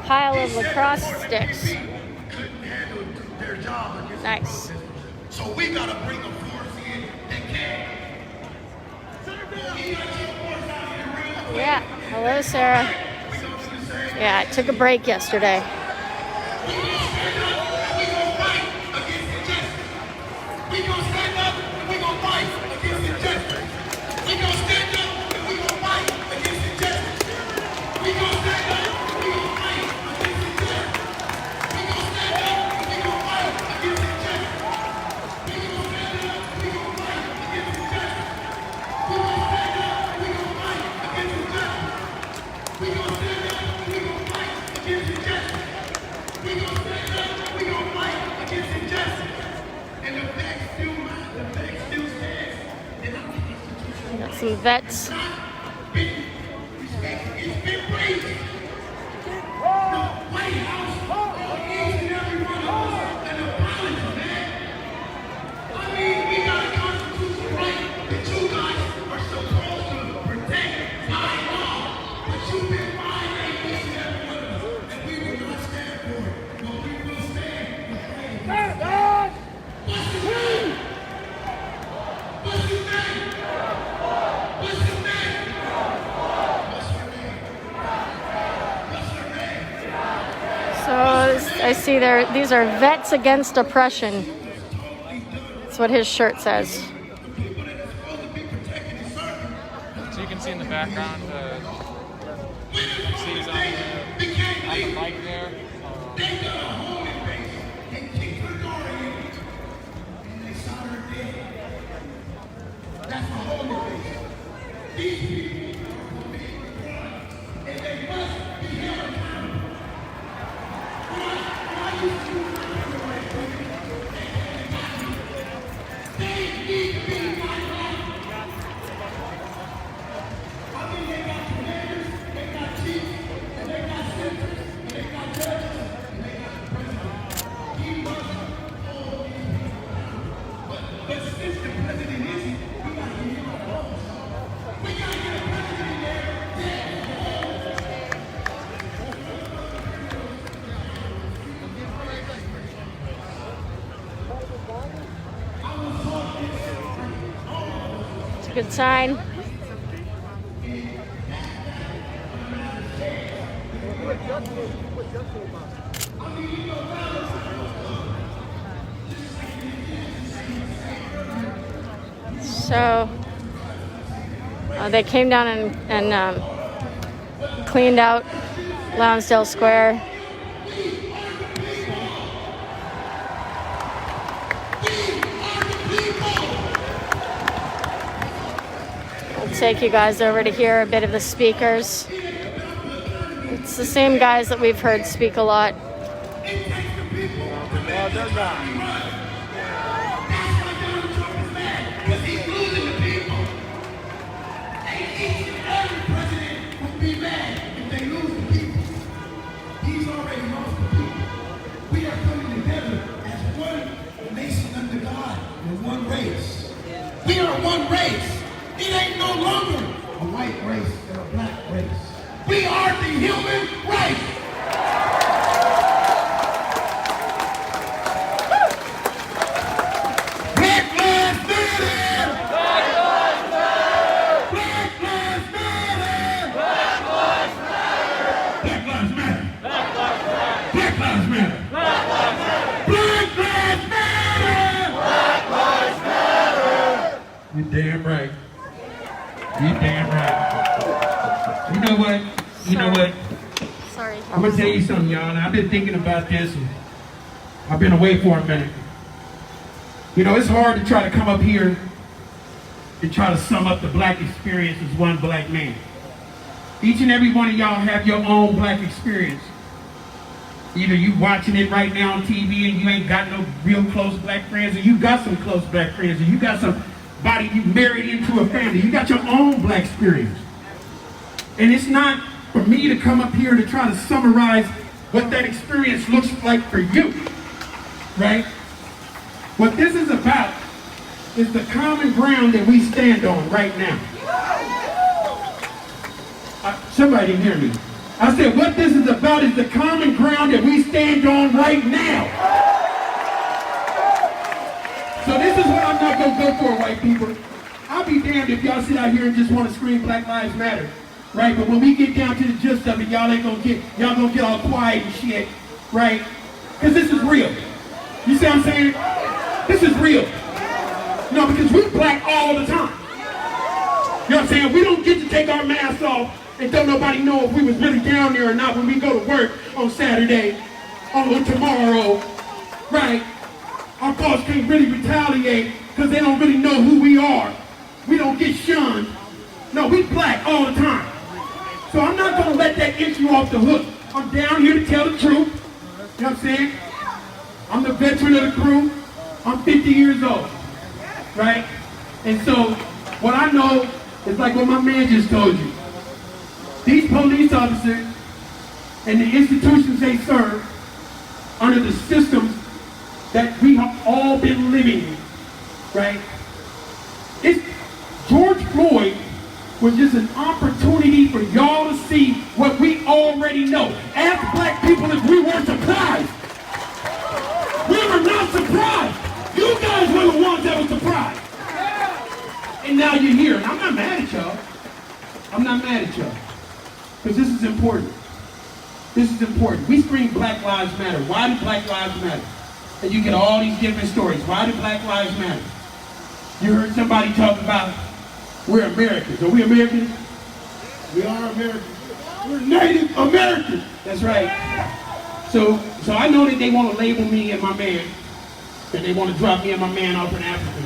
pile of lacrosse sticks. Couldn't handle their job against Nice. So we gotta bring a force in that can. Yeah. Hello, Sarah. Yeah, I took a break yesterday. We gonna stand up and we gonna fight against injustice. We gonna stand up and we gonna fight against injustice. We gonna stand up and we gonna fight against injustice. We gonna stand up and we gonna fight against injustice. We gonna stand up and we gonna fight against injustice. We gonna stand up and we gonna fight against injustice. We gonna stand up and we gonna fight against injustice. We gonna stand up and we gonna fight against injustice. We gonna stand up and we gonna fight against injustice. And the facts still matter, the facts still stand. And I'm the institution. Got some vets. It's been crazy. The White House owes each and every one of us an apology, man. I mean, we got a constitutional right that you guys are supposed to protect by law. But you've been violating each and every one of us. And we will not stand for it. But we will stand for freedom. What's his name? What's his name? What's his name? What's her name? What's her name? So I see there. These are Vets Against Oppression. That's what his shirt says. The people that are supposed to be protecting and serving. So you can see in the background, see he's on the mic there. They got a home in base and kicked her daughter in. And they shot her dead. That's a home in base. These people are committing crimes. And they must be held accountable. Why you choose not to do right thing? They need to be fighting out. I mean, they got commanders, they got chiefs, and they got senators, and they got judges, and they got the president. He must hold these people accountable. But since the president isn't, we got to give him a vote. We got to get a president in there that It's a good sign. So they came down and cleaned out Lonsdale Square. I'll take you guys over to hear a bit of the speakers. It's the same guys that we've heard speak a lot. because he's losing the people. And each and every president would be mad if they lose the people. He's already lost the people. We are coming together as one nation under God and one race. We are one race. It ain't no longer a white race and a black race. We are the human race. Black lives matter. Black lives matter. Black lives matter. Black lives matter. Black lives matter. Black lives matter. Black lives matter. Black lives matter. You're damn right. You're damn right. You know what? You know what? Sorry. I'm gonna tell you something, y'all. I've been thinking about this, and I've been away for a minute. You know, it's hard to try to come up here and try to sum up the black experience as one black man. Each and every one of y'all have your own black experience. Either you watching it right now on TV and you ain't got no real close black friends, or you got some close black friends, or you got somebody you married into a family. You got your own black experience. And it's not for me to come up here to try to summarize what that experience looks like for you, right? What this is about is the common ground that we stand on right now. Somebody didn't hear me. I said, what this is about is the common ground that we stand on right now. So this is what I'm not going to go for, white people. I'll be damned if y'all sit out here and just want to scream Black Lives Matter, right? But when we get down to the gist of it, y'all gonna get all quiet and shit, right? Because this is real. You see what I'm saying? This is real. No, because we're black all the time. You know what I'm saying? We don't get to take our masks off and don't nobody know if we was really down there or not when we go to work on Saturday or tomorrow, right? Our boss can't really retaliate because they don't really know who we are. We don't get shunned. No, we black all the time. So I'm not going to let that get you off the hook. I'm down here to tell the truth. You know what I'm saying? I'm the veteran of the crew. I'm 50 years old, right? And so what I know is like what my man just told you. These police officers and the institutions they serve under the systems that we have all been living in, right? George Floyd was just an opportunity for y'all to see what we already know. As black people, if we weren't surprised. We were not surprised. You guys were the ones that were surprised. And now you're here. And I'm not mad at y'all. I'm not mad at y'all. Because this is important. This is important. We scream Black Lives Matter. Why do Black Lives Matter? And you get all these different stories. Why do Black Lives Matter? You heard somebody talk about we're Americans. Are we Americans? We are Americans. We're Native Americans. That's right. So I know that they want to label me and my man, and they want to drop me and my man off in Africa.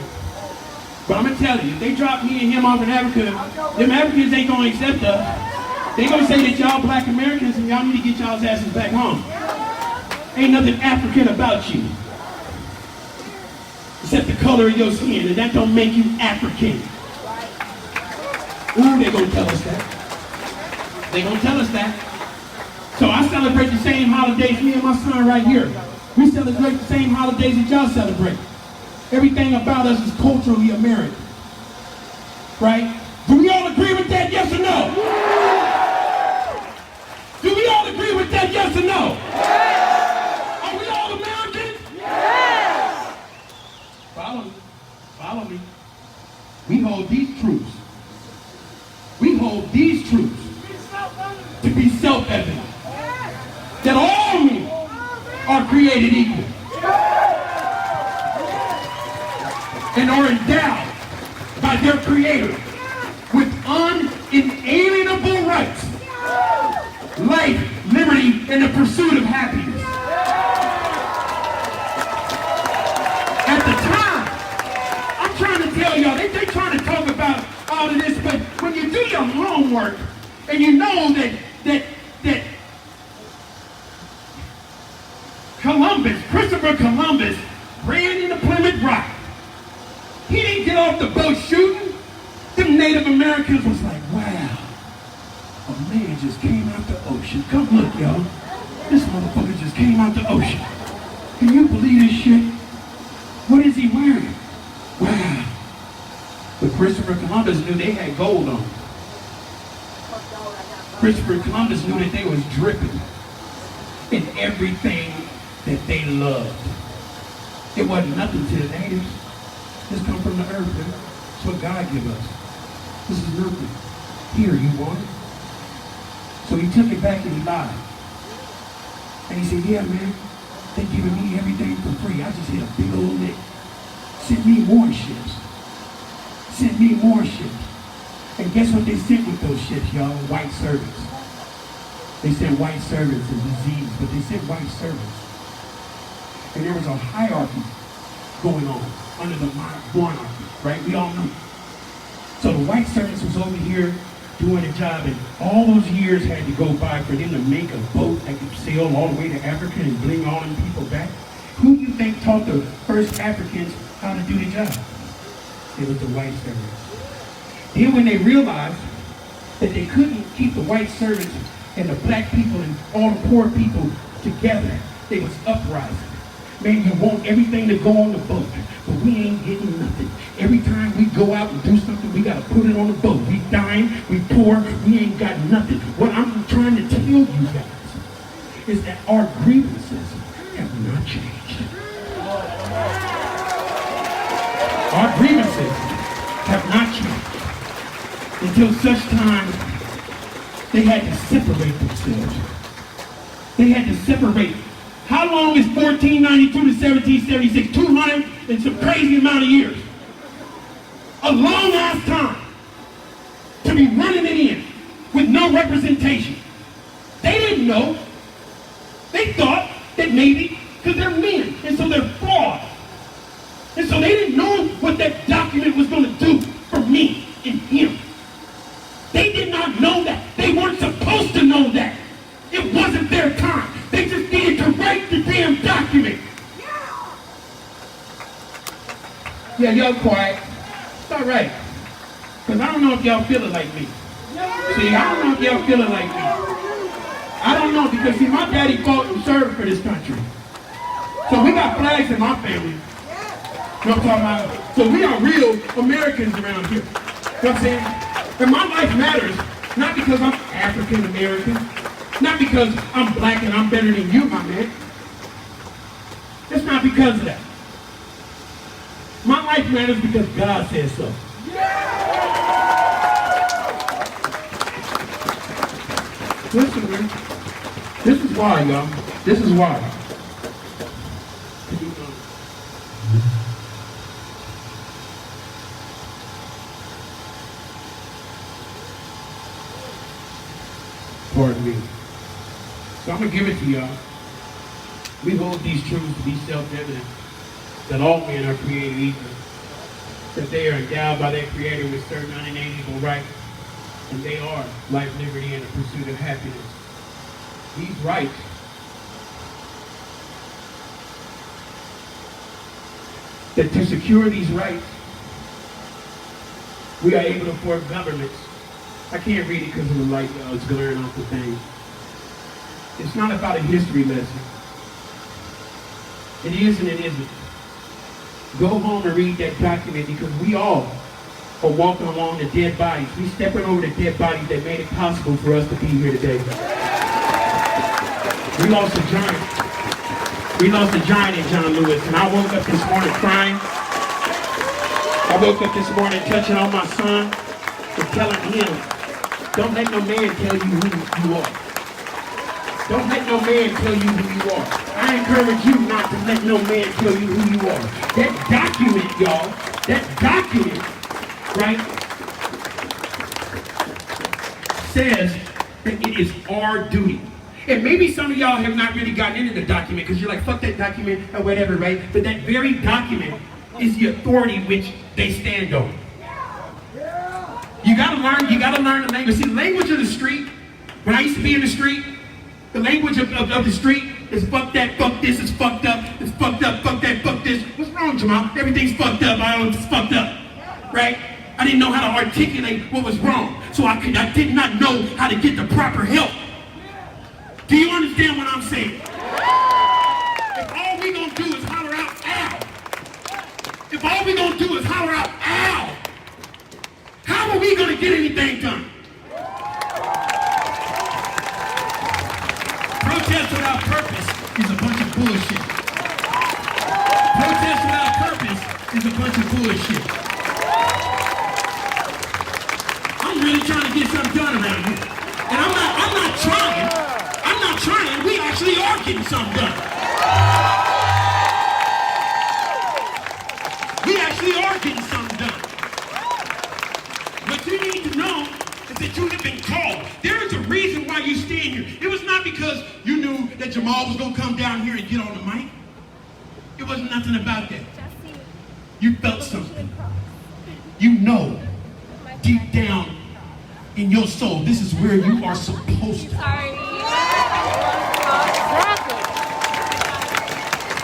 But I'm going to tell you, if they drop me and him off in Africa, them Africans ain't going to accept us. They going to say that y'all black Americans and y'all need to get y'all's asses back home. Ain't nothing African about you. Except the color of your skin, and that don't make you African. Ooh, they gonna tell us that. They gonna tell us that. So I celebrate the same holidays, me and my son right here. We celebrate the same holidays that y'all celebrate. Everything about us is culturally American. Right? Do we all agree with that, yes or no? Do we all agree with that, yes or no? Are we all Americans? Yes! Follow me. We hold these truths. We hold these truths to be self-evident. That all men are created equal. And are endowed by their Creator with unalienable rights. Life, liberty, and the pursuit of happiness. At the time, I'm trying to tell y'all, they trying to talk about all of this, but when you do your homework and you know that Christopher Columbus ran into Plymouth Rock. He didn't get off the boat shooting. Them Native Americans was like, wow, a man just came out the ocean. Come look, y'all. This motherfucker just came out the ocean. Can you believe this shit? What is he wearing? Wow. But Christopher Columbus knew they had gold on. Christopher Columbus knew that they was dripping in everything that they loved. It wasn't nothing to the natives. This come from the earth, man. It's what God gave us. This is nothing. Here, you want it? So he took it back and he lied. And he said, yeah, man, they giving me everything for free. I just hit a big old lick. Send me more ships. Send me more ships. And guess what they sent with those ships, y'all? White servants. They sent white servants and disease, but they sent white servants. And there was a hierarchy going on under the monarchy, right? We all know. So the white servants was over here doing a job, and all those years had to go by for them to make a boat that could sail all the way to Africa and bring all them people back. Who do you think taught the first Africans how to do the job? It was the white servants. Then when they realized that they couldn't keep the white servants and the black people and all the poor people together, they was uprising. Man, you want everything to go on the boat, but we ain't getting nothing. Every time we go out and do something, we got to put it on the boat. We dying, we poor, we ain't got nothing. What I'm trying to tell you guys is that our grievances have not changed. Our grievances have not changed until such time they had to separate themselves. They had to separate. How long is 1492 to 1776? 200 and some crazy amount of years. A long ass time to be running it in with no representation. They didn't know. They thought that maybe, because they're men, and so they're flawed. And so they didn't know what that document was going to do for me and him. They did not know that. They weren't supposed to know that. It wasn't their time. They just needed to write the damn document. Yeah, y'all quiet. It's all right. Because I don't know if y'all feel it like me. See, I don't know if y'all feel it like me. I don't know, because see, my daddy fought and served for this country. So we got flags in my family. You know what I'm talking about? So we are real Americans around here. You know what I'm saying? And my life matters, not because I'm African American, not because I'm black and I'm better than you, my man. It's not because of that. My life matters because God says so. Listen, man. This is why, y'all. This is why. Pardon me. So I'm going to give it to y'all. We hold these truths to be self-evident, that all men are created equal, that they are endowed by their Creator with certain unalienable rights, and they are life, liberty, and the pursuit of happiness. These rights that to secure these rights, we are able to form governments. I can't read it because of the light, y'all. It's glaring off the thing. It's not about a history lesson. It is and it isn't. Go home and read that document, because we all are walking along the dead bodies. We stepping over the dead bodies that made it possible for us to be here today. We lost a giant. We lost a giant in John Lewis, and I woke up this morning crying. I woke up this morning touching on my son and telling him, don't let no man tell you who you are. Don't let no man tell you who you are. I encourage you not to let no man tell you who you are. That document, y'all, that document, right, says that it is our duty. And maybe some of y'all have not really gotten into the document because you're like, fuck that document or whatever, right? But that very document is the authority which they stand on. You gotta learn the language. See, the language of the street, when I used to be in the street, the language of the street is fuck that, fuck this, it's fucked up, it's fucked up, fuck that, fuck this. What's wrong, Jamal? Everything's fucked up, it's fucked up, right? I didn't know how to articulate what was wrong, so I did not know how to get the proper help. Do you understand what I'm saying? If all we gonna do is holler out, ow. If all we gonna do is holler out, ow. How are we gonna get anything done? Protest without purpose is a bunch of bullshit. Protest without purpose is a bunch of bullshit. I'm really trying to get something done around here. And I'm not trying. We actually are getting something done. We actually are getting something done. What you need to know is that you have been called. There is a reason why you stand here. It was not because you knew that Jamal was going to come down here and get on the mic. It wasn't nothing about that. You felt something. You know, deep down in your soul, this is where you are supposed to be.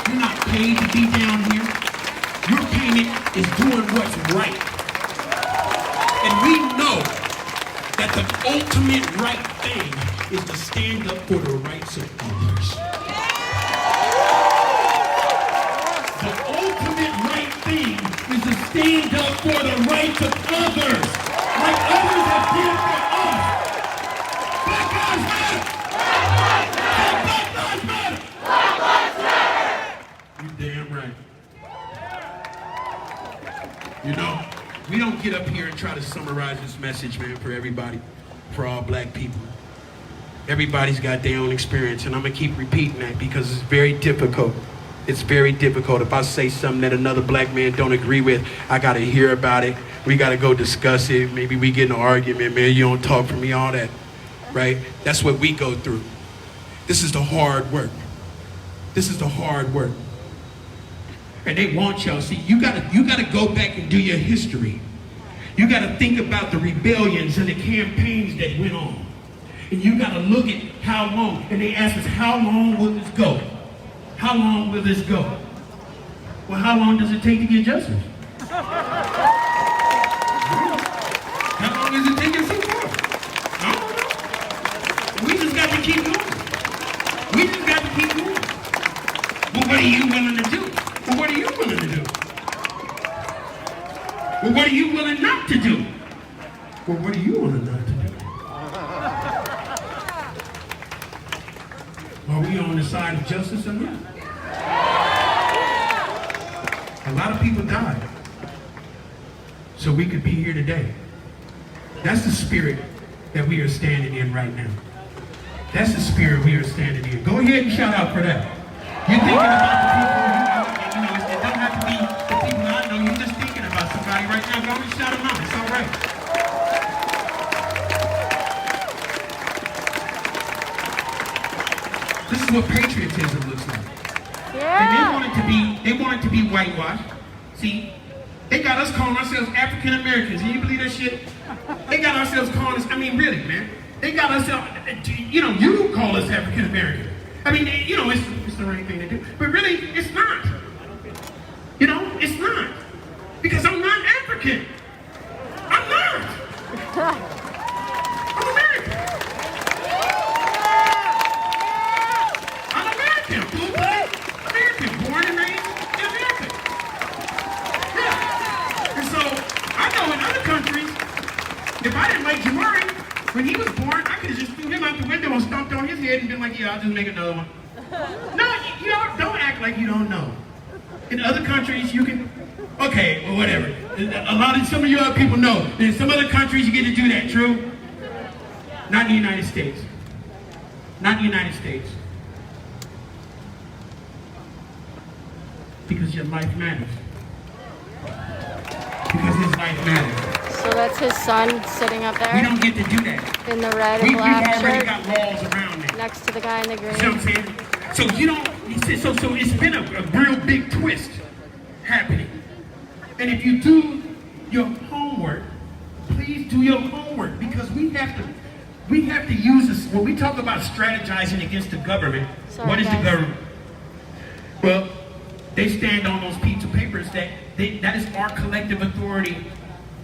You're not paid to be down here. Your payment is doing what's right. And we know that the ultimate right thing is to stand up for the rights of others. The ultimate right thing is to stand up for the rights of others, like others have done for us. Black Lives Matter! tonight. You know, we don't get up here and try to summarize this message, man, for everybody, for all black people. Everybody's got their own experience, and I'm gonna keep repeating that because it's very difficult. It's very difficult. If I say something that another black man don't agree with, I gotta hear about it. We gotta go discuss it. Maybe we get in an argument, man, you don't talk for me, all that, right? That's what we go through. This is the hard work. This is the hard work. And they want y'all, see, you gotta go back and do your history. You gotta think about the rebellions and the campaigns that went on. And you gotta look at how long, and they ask us, how long will this go? How long will this go? Well, how long does it take to get justice? How long does it take us so far? I don't know. We just got to keep going. We just got to keep going. But what are you willing to do? Well, what are you willing to do? Well, what are you willing not to do? Well, what are you willing not to do? Are we on the side of justice or not? A lot of people died so we could be here today. That's the spirit that we are standing in right now. That's the spirit we are standing in. Go ahead and shout out for that. You're thinking about the people you know, it don't have to be the people I know. You're just thinking about somebody right now. Go and shout them out. It's all right. This is what patriotism looks like. Yeah. And they want it to be whitewashed. See, they got us calling ourselves African Americans. Can you believe that shit? They got ourselves calling us, I mean, really, man. They got ourselves, you know, you call us African American. I mean, you know, it's the right thing to do. But really, it's not. You know, it's not. Because I'm not African. I'm not. I'm American. I'm American. Full-blooded American. Born and raised in America. Yeah. And so, I know in other countries, if I didn't like Jamari, when he was born, I could have just threw him out the window and stomped on his head and been like, yeah, I'll just make another one. No, you don't act like you don't know. In other countries, you can, okay, well, whatever. Some of you other people know. In some other countries, you get to do that, true? Not in the United States. Not in the United States. Because your life matters. Because his life matters. So that's his son sitting up there. We don't get to do that. In the red and We've black already shirt. got laws around that. Next to the guy in the green. You know what I'm saying? So you don't, so it's been a real big twist happening. And if you do your homework, please do your homework, because we have to use this. When we talk about strategizing against the government, Sorry, what is guys. the government? Well, they stand on those pieces of papers that is our collective authority.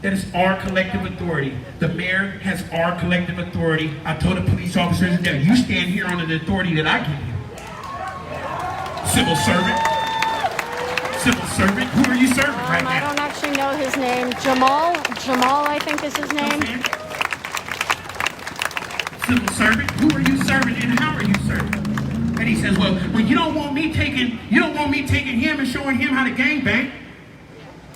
That is our collective authority. The mayor has our collective authority. I told the police officers that you stand here on the authority that I give you. Civil servant. Civil servant. Who are you serving right I now? don't actually know his name. Jamal, I think is his name. Civil servant. Who are you serving and how are you serving? And he says, well, you don't want me taking him and showing him how to gangbang.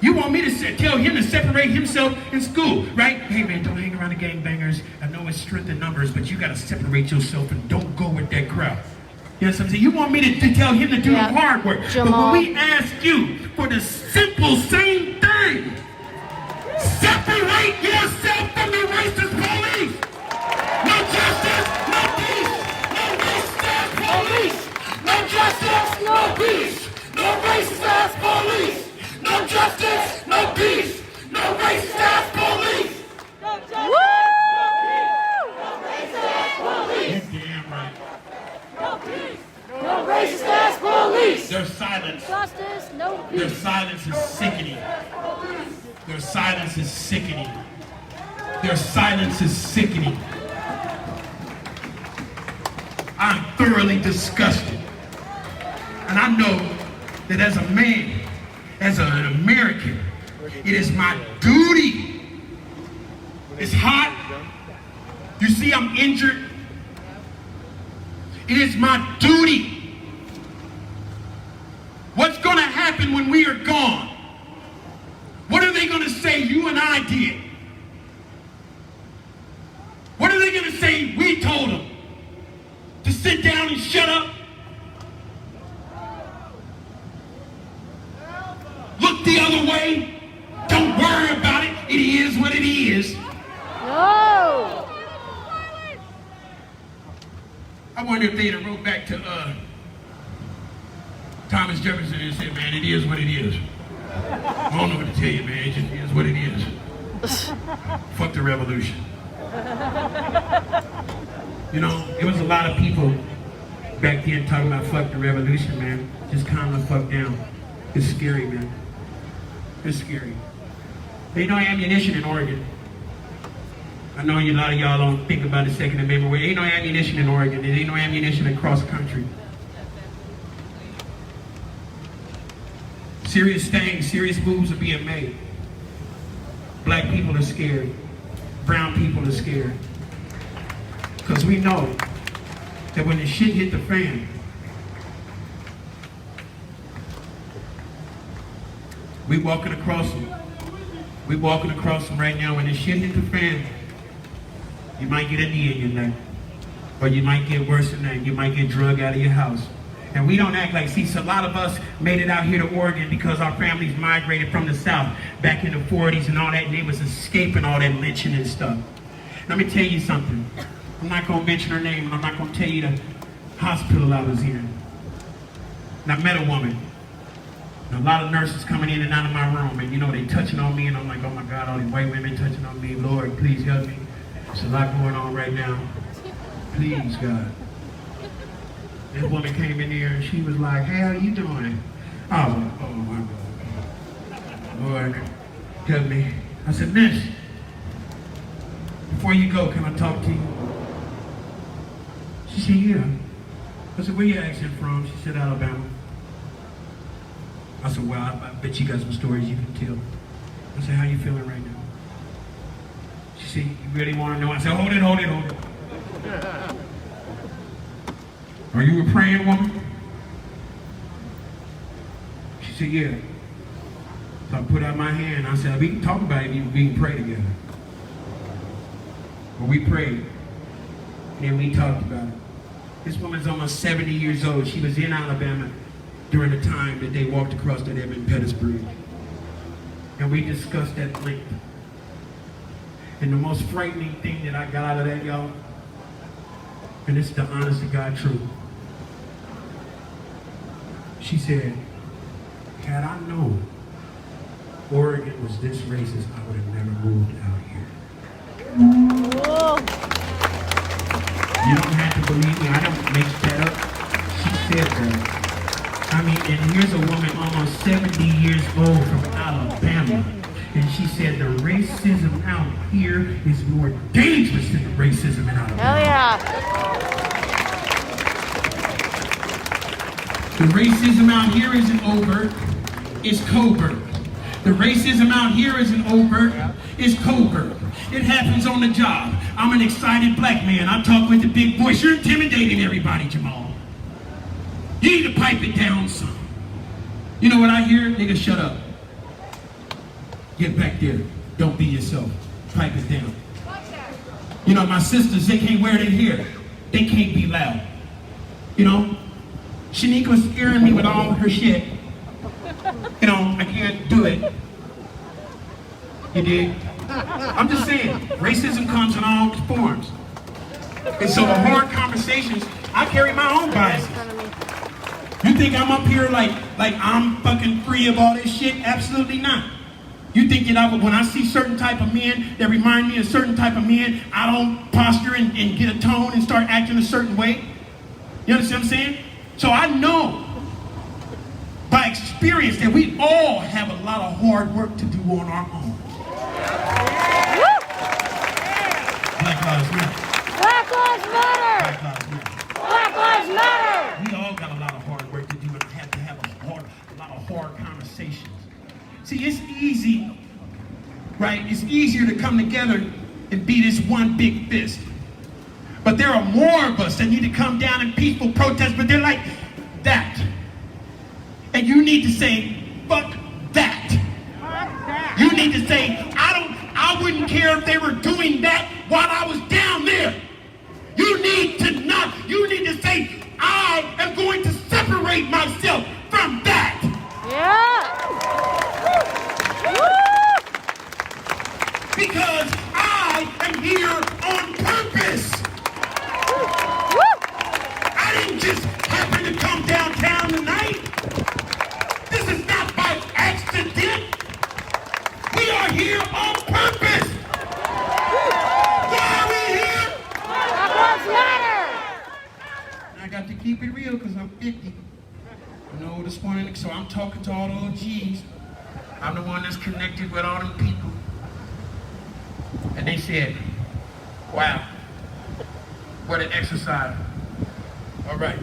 You want me to tell him to separate himself in school, right? Hey man, don't hang around the gangbangers. I know it's strength in numbers, but you gotta separate yourself and don't go with that crowd. You know what I'm saying? You want me to tell him to do the hard work. Jamal. But when we ask you for the simple same thing, separate yourself from the racist police. No justice, no peace. No racist ass police. No justice, no peace. No racist ass police. No justice, no peace. No racist ass police. Woo! No racist ass police. You're damn right. No racist ass police. Their silence. Justice, no peace. Their silence is sickening. Their silence is sickening. Their silence is sickening. I'm thoroughly disgusted. And I know that as a man, as an American, it is my duty. It's hot. You see, I'm injured. It is my duty. What's going to happen? happen when we are gone? What are they going to say you and I did? What are they going to say we told them? To sit down and shut up? Look the other way? Don't worry about it. It is what it is. No. I wonder if they'd have wrote back to Thomas Jefferson and said, man, it is what it is. I don't know what to tell you, man. It just is what it is. Fuck the revolution. You know, there was a lot of people back then talking about fuck the revolution, man. Just calm the fuck down. It's scary, man. It's scary. They ain't no ammunition in Oregon. I know a lot of y'all don't think about the Second Amendment. There ain't no ammunition in Oregon. There ain't no ammunition across the country. Serious things, serious moves are being made. Black people are scared. Brown people are scared. Because we know that when the shit hit the fan, we walking across them. We walking across them right now. When the shit hit the fan, you might get a knee in your neck. Or you might get worse than that. You might get drugged out of your house. And we don't act like, see, so a lot of us made it out here to Oregon because our families migrated from the South back in the 40s and all that, and they was escaping all that lynching and stuff. Let me tell you something. I'm not going to mention her name, and I'm not going to tell you the hospital I was in. And I met a woman. And a lot of nurses coming in and out of my room, and you know, they touching on me, and I'm like, oh my God, all these white women touching on me. Lord, please help me. There's a lot going on right now. Please, God. This woman came in here and she was like, hey, how you doing? I was like, oh my God. Lord, help me. I said, miss, before you go, can I talk to you? She said, yeah. I said, where you accent from? She said, Alabama. I said, well, I bet you got some stories you can tell. I said, how you feeling right now? She said, you really want to know? I said, hold it. Are you a praying woman? She said, yeah. So I put out my hand. I said, we can talk about it, we can pray together. Well, we prayed. And then we talked about it. This woman's almost 70 years old. She was in Alabama during the time that they walked across that Edmund Pettus Bridge. And we discussed that at length. And the most frightening thing that I got out of that, y'all, and this is the honest to God truth. She said, had I known Oregon was this racist, I would have never moved out here. Whoa. You don't have to believe me, I don't make that up. She said that. I mean, and here's a woman almost 70 years old from Alabama. And she said the racism out here is more dangerous than the racism in Alabama. Hell yeah. The racism out here isn't overt, it's covert. The racism out here isn't overt, it's covert. It happens on the job. I'm an excited black man. I talk with the big voice. You're intimidating everybody, Jamal. You need to pipe it down some. You know what I hear? Nigga, shut up. Get back there. Don't be yourself. Pipe it down. You know, my sisters, they can't wear their hair. They can't be loud. You know? Shaniqua's scaring me with all her shit. You know, I can't do it. You dig? I'm just saying, racism comes in all forms. And so the hard conversations, I carry my own biases. You think I'm up here like I'm fucking free of all this shit? Absolutely not. You think that when I see certain type of men that remind me of certain type of men, I don't posture and get a tone and start acting a certain way? You understand what I'm saying? So I know by experience that we all have a lot of hard work to do on our own. Black Lives Matter. Black Lives Matter. Black Lives Matter. Black Lives Matter. We all got a lot of hard work to do and have to have a lot of hard conversations. See, it's easy, right? It's easier to come together and be this one big fist. But there are more of us that need to come down in peaceful protest, but they're like that. And you need to say, care if they were doing that while I was down there. You need to say, I am going to separate myself from that. Yeah. Because I am here on purpose. I didn't just happen to come downtown tonight. This is not by accident. We are here on purpose. Why are we here? Black Lives Matter. I got to keep it real because I'm 50. You know, this morning, so I'm talking to all those G's. I'm the one that's connected with all them people. And they said, wow, what an exercise. All right.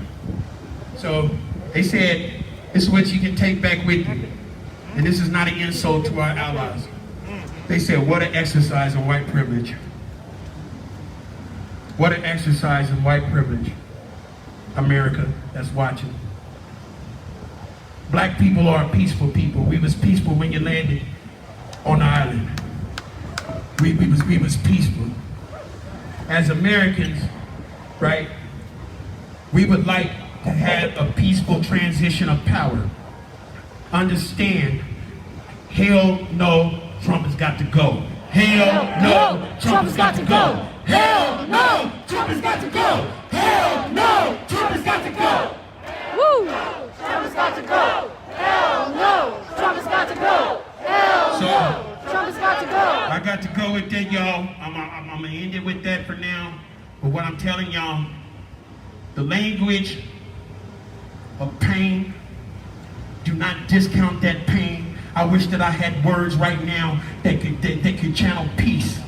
So they said, this is what you can take back with you. And this is not an insult to our allies. They said, what an exercise in white privilege. What an exercise in white privilege. America that's watching. Black people are a peaceful people. We was peaceful when you landed on the island. We was peaceful. As Americans, right, we would like to have a peaceful transition of power. Understand, hell no, Trump has got to go. Hell no, Trump has got to go. Hell no, Trump has got to go. Hell no, Trump has got to go. Woo! Trump has got to go. Hell no! Trump has got to go. Hell no! Trump has got to go. I got to go with that, y'all. I'm gonna end it with that for now. But what I'm telling y'all, the language of pain, do not discount that pain. I wish that I had words right now that could channel peace.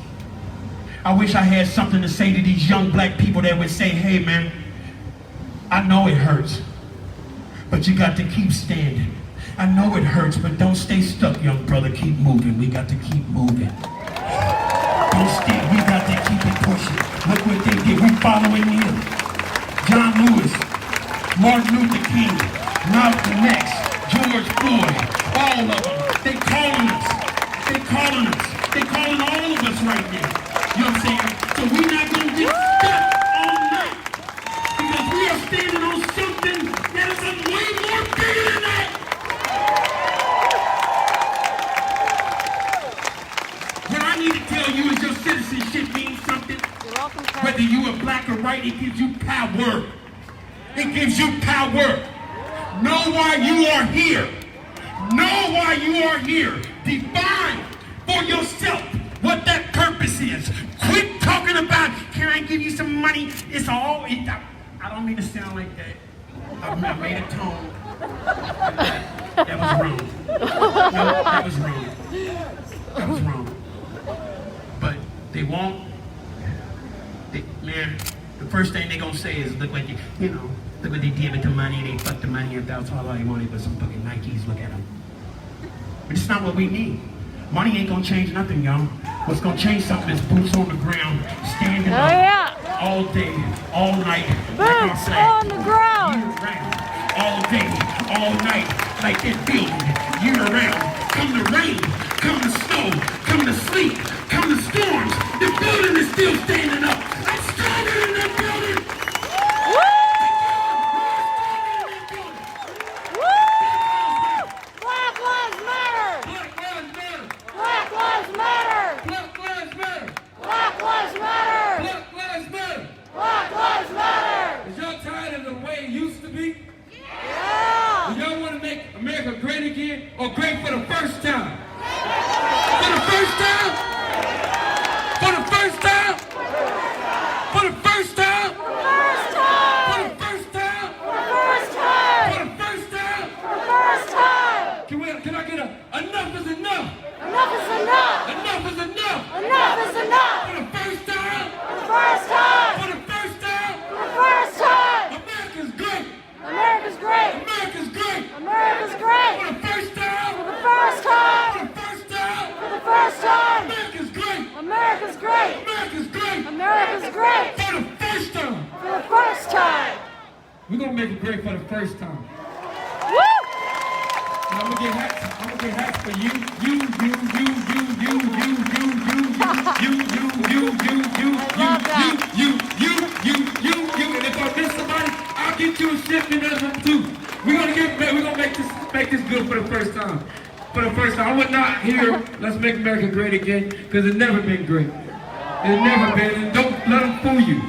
I wish I had something to say to these young black people that would say, hey man, I know it hurts, but you got to keep standing. I know it hurts, but don't stay stuck, young brother. Keep moving. We got to keep moving. Don't stay. We got to keep it pushing. Look what they did. We following him. John Lewis, Martin Luther King, Malcolm X, George Floyd, all of them. They calling us. They calling us. They calling all of us right now. You know what I'm saying? So we're not going to get stuck on that. Because we are standing on something that is way more bigger than that. What I need to tell you is your citizenship means something. You're welcome, Kurt. Whether you are black or white, it gives you power. It gives you power. Know why you are here. Know why you are here. Define for yourself what that purpose is. Quit talking about, can I give you some money? It's all, I don't mean to sound like that. I made a tone. That was wrong. No, that was wrong. That was wrong. But they won't, man, the first thing they're going to say is, look what look what they did with the money. They fucked the money up. That's all they wanted was some fucking Nikes. Look at them. But it's not what we need. Money ain't gonna change nothing, y'all. What's gonna change something is boots on the ground, standing up all day, all night. Boots on the ground. Year round, all day, all night, like that building, year round. Come the rain, come the snow, come the sleet, come the storms. The building is still standing up. I'm stronger than that building. Black Lives Matter! Black lives matter. Black Lives Matter! Black lives matter. Black Lives Matter! Black lives matter. Black Lives Matter! Is y'all tired of the way it used to be? Yeah! Do y'all want to make America great again or great for the first time? For the first time? For the first time? For the first time? For the first time? For the first time? For the first time? For the first time! Can I get enough is enough? Enough is enough! Enough is enough! Enough is enough! For the first time? For the first time! For the first time? For the first time! America's great! America's great! America's great! America's great! For the first time? For the first time! For the first time? For the first time! America's great! America's great! America's great! America's great! For the first time! For the first time! We're gonna make it great for the first time. Woo! And I'm gonna get hats for you. sniffing of them too. We're gonna make this good for the first time. For the first time, I would not hear "Let's make America great again" because it's never been great. It's never been. And don't let them fool you.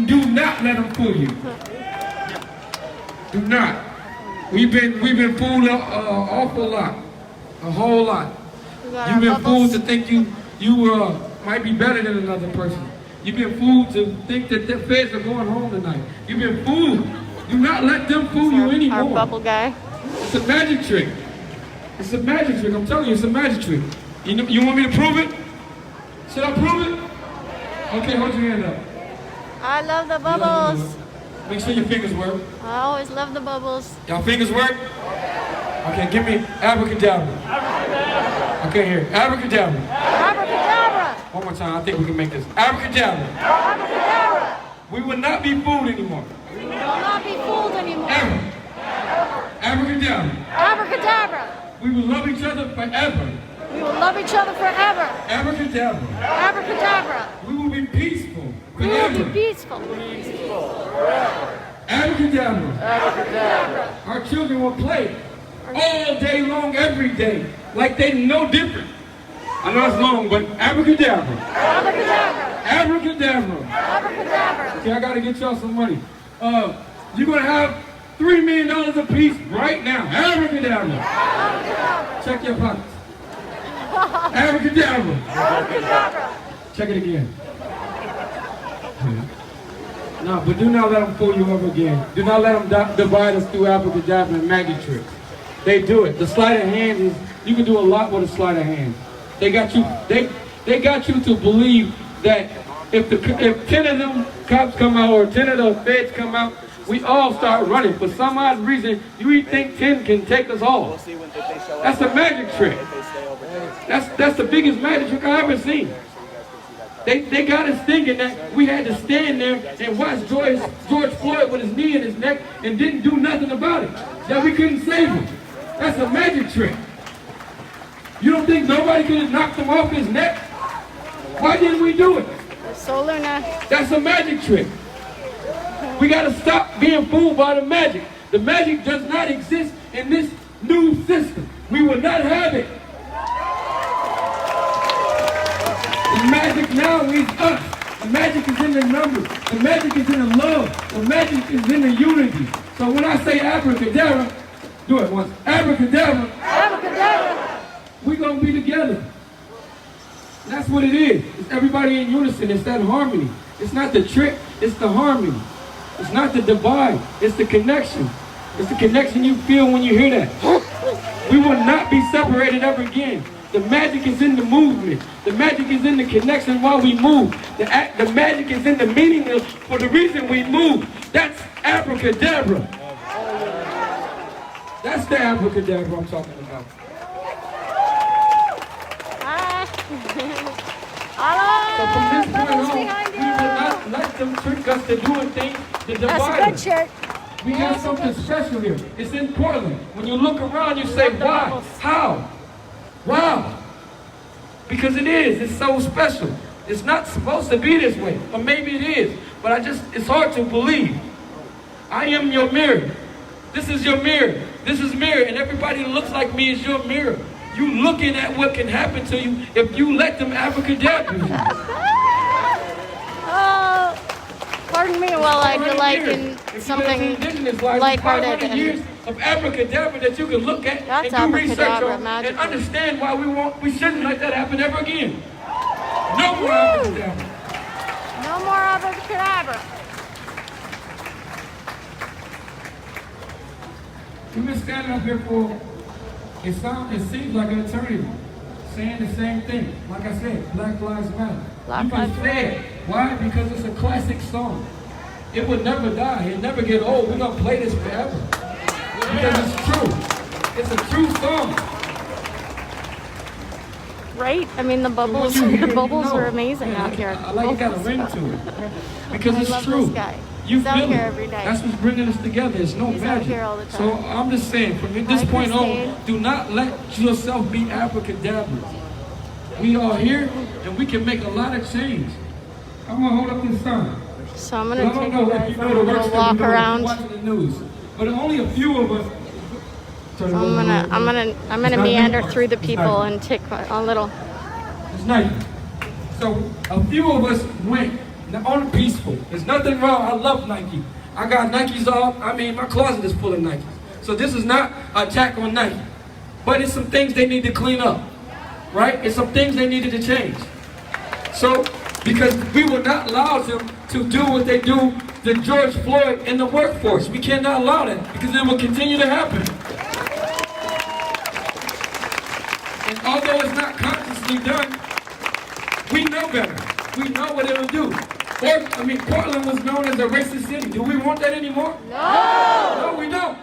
Do not let them fool you. Do not. We've been fooled an awful lot, a whole lot. You've been fooled to think you might be better than another person. You've been fooled to think that the feds are going home tonight. You've been fooled. Do not let them fool you anymore. Our bubble guy. It's a magic trick. It's a magic trick. I'm telling you, it's a magic trick. You want me to prove it? Should I prove it? Okay, hold your hand up. I love the bubbles. Make sure your fingers work. I always love the bubbles. Y'all fingers work? Okay, give me abracadabra. Okay, here. Abracadabra. Abracadabra. One more time. I think we can make this. Abracadabra. Abracadabra. We will not be fooled anymore. We will not be fooled anymore. Ever. Abracadabra. Abracadabra. We will love each other forever. We will love each other forever. Abracadabra. Abracadabra. We will be peaceful We will forever. be peaceful. Abracadabra. Abracadabra. Our children will play all day long, every day, like they know different. I know it's long, but abracadabra. Abracadabra. Abracadabra. Abracadabra. Okay, I gotta get y'all some money. You're gonna have $3 million apiece right now. Abracadabra. Check your pockets. Abracadabra. Abracadabra. Check it again. No, but do not let them fool you over again. Do not let them divide us through abracadabra and magic tricks. They do it. The sleight of hand is, you can do a lot with a sleight of hand. They got you to believe that if 10 of them cops come out or 10 of the feds come out, we all start running. For some odd reason, you think 10 can take us all. That's a magic trick. That's the biggest magic trick I ever seen. They got us thinking that we had to stand there and watch George Floyd with his knee in his neck and didn't do nothing about it. That we couldn't save him. That's a magic trick. You don't think nobody could have knocked him off his neck? Why didn't we do it? So Luna. That's a magic trick. We got to stop being fooled by the magic. The magic does not exist in this new system. We will not have it. The magic now is us. The magic is in the numbers. The magic is in the love. The magic is in the unity. So when I say abracadabra, do it once. Abracadabra. Abracadabra. We're going to be together. That's what it is. It's everybody in unison. It's that harmony. It's not the trick. It's the harmony. It's not the divide. It's the connection. It's the connection you feel when you hear that. We will not be separated ever again. The magic is in the movement. The magic is in the connection while we move. The magic is in the meaning for the reason we move. That's abracadabra. That's the abracadabra I'm talking about. So from this point on, we will not let them trick us to doing things to divide us. That's a good shirt. We have something special here. It's in Portland. When you look around, you say, why? How? Wow. Because it is. It's so special. It's not supposed to be this way. Or maybe it is. But it's hard to believe. I am your mirror. This is your mirror. This is mirror. And everybody who looks like me is your mirror. You looking at what can happen to you if you let them abracadabra you. Oh, pardon me while I delight in something lighthearted. Years of abracadabra that you can look at That's and do research abracadabra, on magical. and understand why we shouldn't let that happen ever again. No more abracadabra. No more abracadabra. We've been standing up here for, it seems like an eternity, saying the same thing. Like I said, Black Lives Matter. Black Lives Matter. Why? Because it's a classic song. It would never die. It'll never get old. We're going to play this forever. Because it's true. It's a true song. Right? I mean, the bubbles, the bubbles are amazing out here. I like it got a ring to it. Because I it's love true. this guy. You He's out feel here it. every day. That's what's bringing us together. It's no He's out magic. here all the time. So I'm just saying, from this Hi, point Christine. on, do not let yourself be abracadabra. We are here, and we can make a lot of change. I'm gonna hold up this sign. So I'm I gonna don't take know you if guys you on know a the work little that walk we're doing, around. watching the news, but only a few of us. I'm gonna meander through the people and take a little. It's Nike. So a few of us went on peaceful. There's nothing wrong. I love Nike. I got Nikes all. I mean, my closet is full of Nikes. So this is not an attack on Nike, but it's some things they need to clean up, right? It's some things they needed to change. So because we will not allow them to do what they do to George Floyd in the workforce. We cannot allow that because it will continue to happen. And although it's not consciously done, we know better. We know what it'll do. Portland was known as a racist city. Do we want that anymore? No! No, we don't.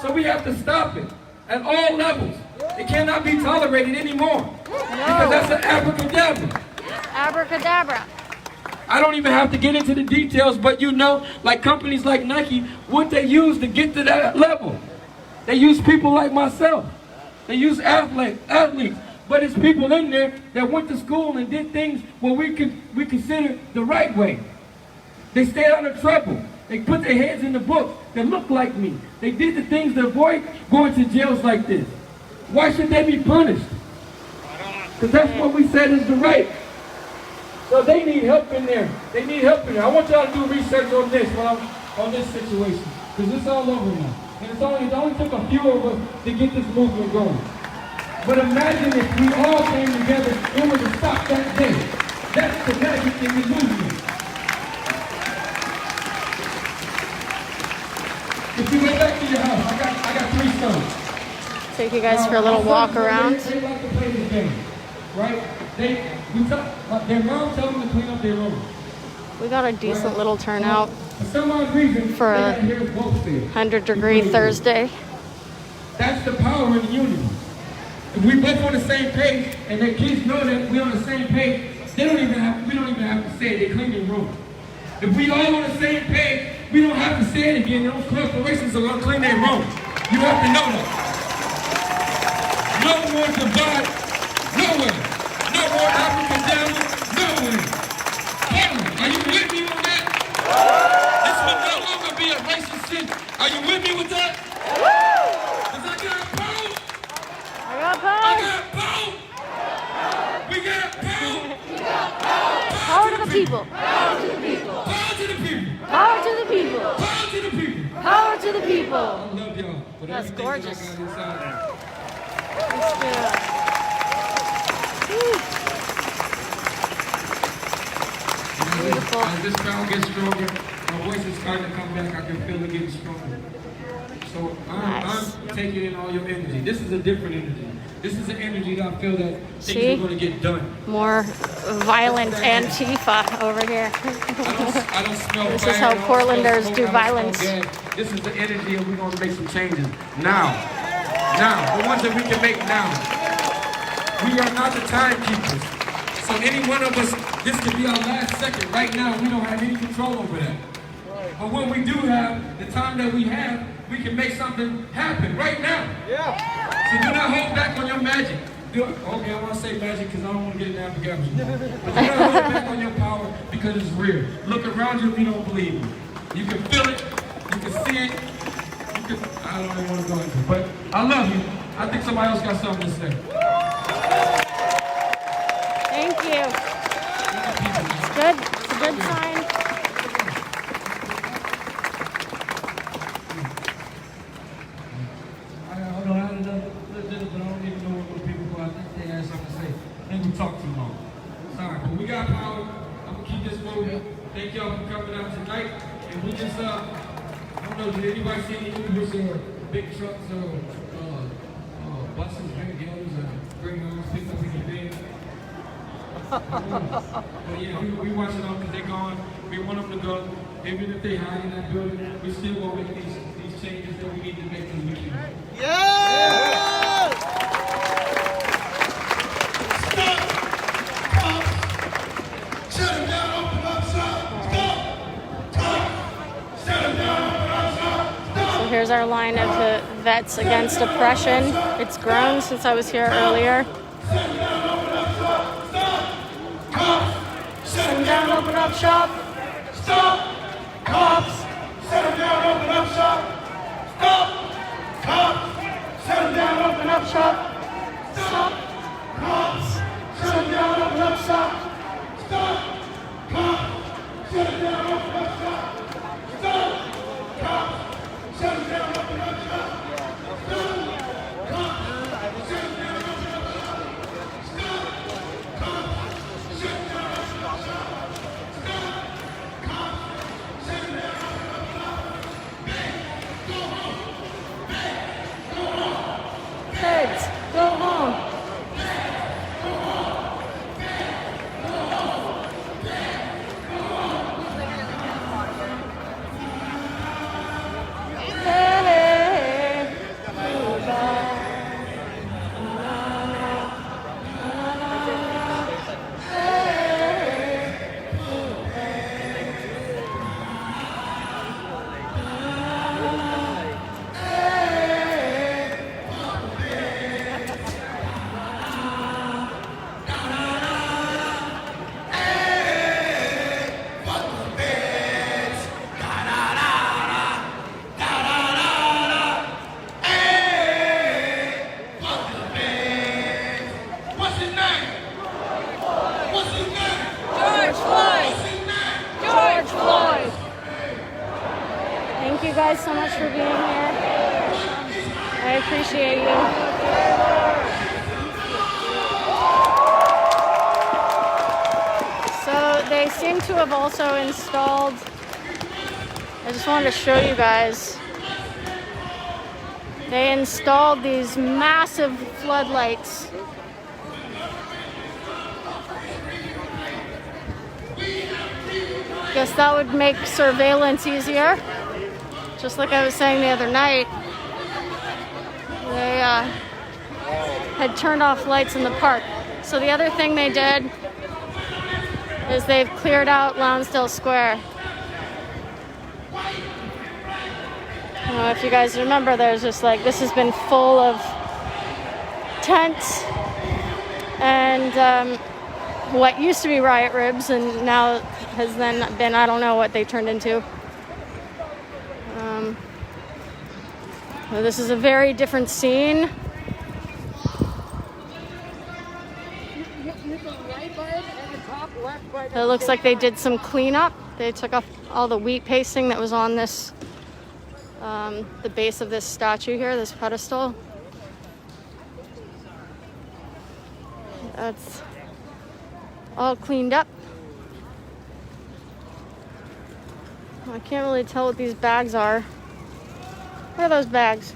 So we have to stop it at all levels. It cannot be tolerated anymore. Because that's an abracadabra. Abracadabra. I don't even have to get into the details, but you know, like companies like Nike, what they use to get to that level. They use people like myself. They use athletes. But it's people in there that went to school and did things what we consider the right way. They stayed out of trouble. They put their heads in the book that look like me. They did the things to avoid going to jails like this. Why should they be punished? Because that's what we said is the right. So they need help in there. They need help in there. I want y'all to do research on this on this situation. Because it's all over now. And it only took a few of us to get this movement going. But imagine if we all came together and were to stop that day. That's the magic in the movement. If you go back to your house, I got 3 sons. Take you guys for a little walk around. They like to play this game, right? Their mom tells them to clean up their room. We got a decent little turnout For some odd reason, for they a got here both there. 100-degree Thursday. That's the power in the unity. If we both on the same page and their kids know that we're on the same page, we don't even have to say it. They clean their room. If we all on the same page, we don't have to say it again. Those corporations are going to clean their room. You have to know that. No more divide, nowhere. No more African down, nowhere. Portland, are you with me on that? This will no longer be a racist city. Are you with me with that? Because I got power. I got I power. got power. We got power. Power to the people. Power to the people. Power to the people. Power to the people. Power to the people. I love y'all. But That's everything gorgeous. that I got inside. Let's do it. Woo. Beautiful. As this crowd gets stronger, my voice is starting to come back. I can feel it getting stronger. So Nice. I'm taking in all your energy. This is a different energy. This is an energy that I feel that things See? are going to get done. More violent Antifa over here. I don't smell This fire, is how I don't Portlanders smell do smoke, I don't violence. smell gas. This is the energy and we're going to make some changes now. Now. The ones that we can make now. We are not the timekeepers. So any one of us, this could be our last second. Right now, we don't have any control over that. But when we do have the time that we have, we can make something happen right now. So do not hold back on your magic. Okay, I want to say magic because I don't want to get in that together. But do not hold back on your power because it's real. Look around you if you don't believe me. You can feel it. You can see it. I don't even want to go into it. But I love you. I think somebody else got something to say. Thank you. It's good. It's a good sign. I don't know how to do this, but I don't even know what people go. I think they had something to say. I think we talked too long. Sorry, but we got power. I'm gonna keep this moving. Thank y'all for coming out tonight. And we just, I don't know, did anybody see any Ubers or big trucks or buses, big deals, or bring those people we can bid? But yeah, we watching them because they're gone. We want them to go. Even if they hide in that building, we still gonna make these changes that we need to make in the weekend. So here's our line of the Vets Against Oppression. It's grown since I was here earlier. Sit down, open up shop. Stop! Cops! Set them down, open up shop! Stop! Cops! Set them down, open up shop! Stop! Cops! Set them down, open up shop! Stop! Cops! Set them down, open up shop! Stop! Cops! Set them down, open up shop! Kids, go home. Hey, What's his name? What's his name? George Floyd. What's his name? George Floyd. Thank you guys so much for being here. I appreciate you. So they seem to have also installed, I just wanted to show you guys, they installed these massive floodlights. Guess that would make surveillance easier. Just like I was saying the other night, they had turned off lights in the park. So the other thing they did is they've cleared out Lonsdale Square. I don't know if you guys remember, there's just like, this has been full of tents and what used to be riot ribs and now has then been, I don't know what they turned into. Well, this is a very different scene. It looks like they did some cleanup. They took off all the wheat pasting that was on this, the base of this statue here, this pedestal. That's all cleaned up. I can't really tell what these bags are. What are those bags?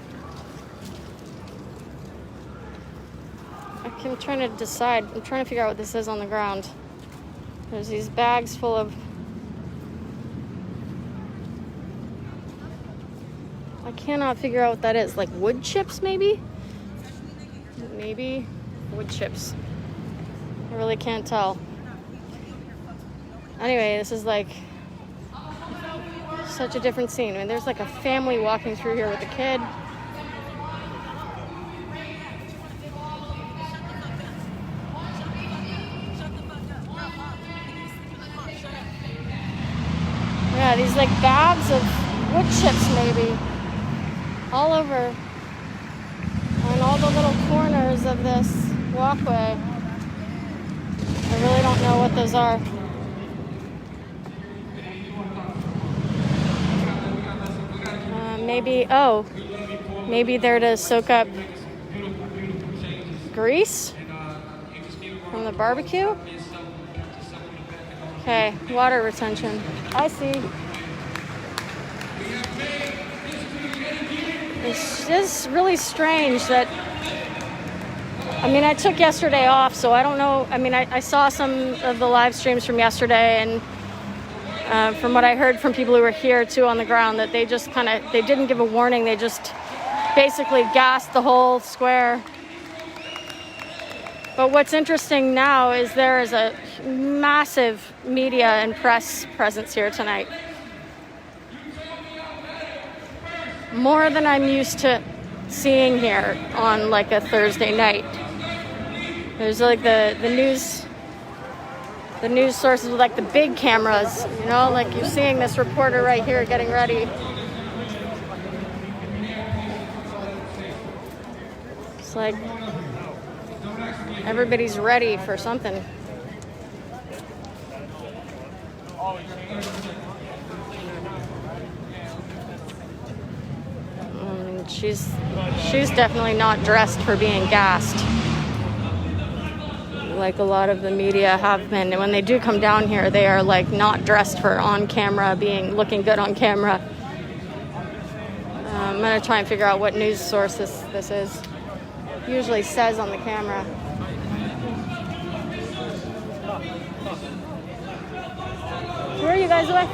I'm trying to decide. I'm trying to figure out what this is on the ground. There's these bags full of... I cannot figure out what that is. Like wood chips, maybe? Maybe wood chips. I really can't tell. Anyway, this is like such a different scene. I mean, there's like a family walking through here with a kid. Yeah, these like bags of wood chips maybe all over on all the little corners of this walkway. I really don't know what those are. Maybe they're to soak up grease from the barbecue. Okay, water retention. I see. It's just really strange that, I mean, I took yesterday off, so I don't know. I mean, I saw some of the live streams from yesterday, and from what I heard from people who were here too on the ground, that they just they didn't give a warning. They just basically gassed the whole square. But what's interesting now is there is a massive media and press presence here tonight. More than I'm used to seeing here on like a Thursday night. There's like the news the news sources with like the big cameras, you know, like you're seeing this reporter right here getting ready. It's like everybody's ready for something. She's definitely not dressed for being gassed, like a lot of the media have been. And when they do come down here, they are like not dressed for on camera, looking good on camera. I'm gonna try and figure out what news source this is. Usually says on the camera. Where are you guys with?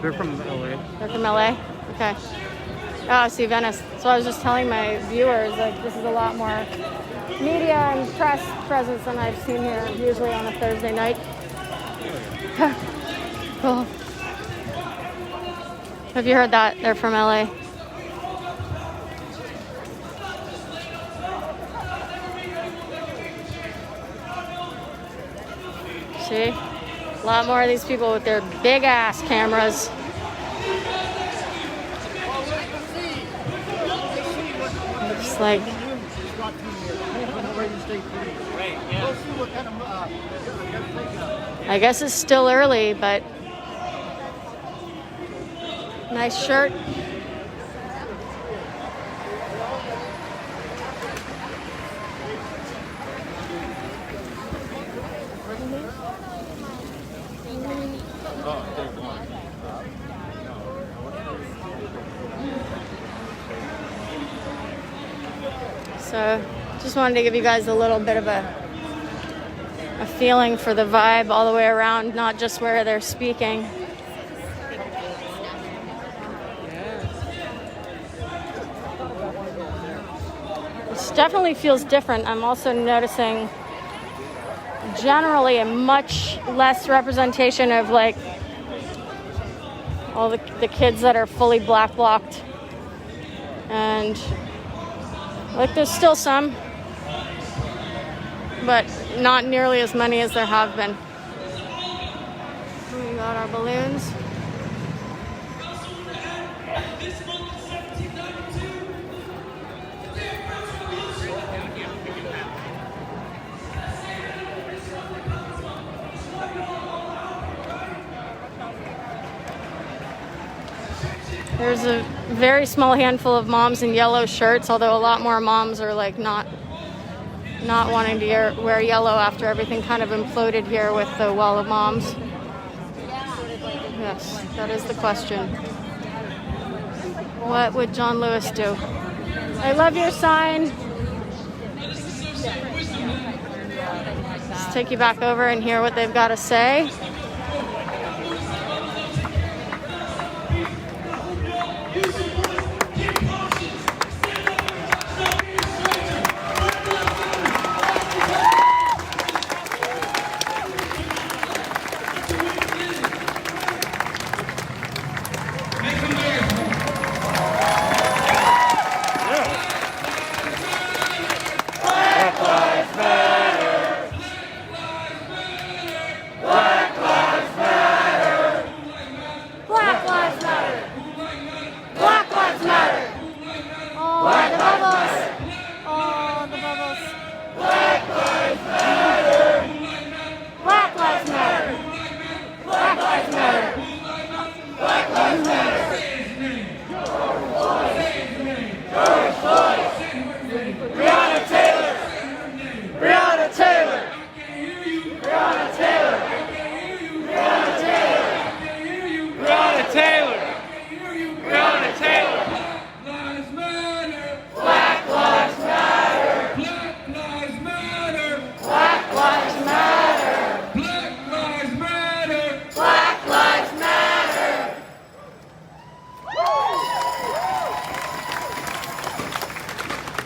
They're from LA. They're from LA? Okay. Oh, see, Venice. So I was just telling my viewers, like, this is a lot more media and press presence than I've seen here, usually on a Thursday night. Cool. Have you heard that? They're from LA. See? A lot more of these people with their big ass cameras. It's like, I guess it's still early, but nice shirt. So just wanted to give you guys a little bit of a feeling for the vibe all the way around, not just where they're speaking. It definitely feels different. I'm also noticing generally a much less representation of like all the kids that are fully black blocked, and like there's still some, but not nearly as many as there have been. We got our balloons. There's a very small handful of moms in yellow shirts, although a lot more moms are like not wanting to wear yellow after everything kind of imploded here with the wall of moms. Yes, that is the question. What would John Lewis do? I love your sign. Let's take you back over and hear what they've got to say.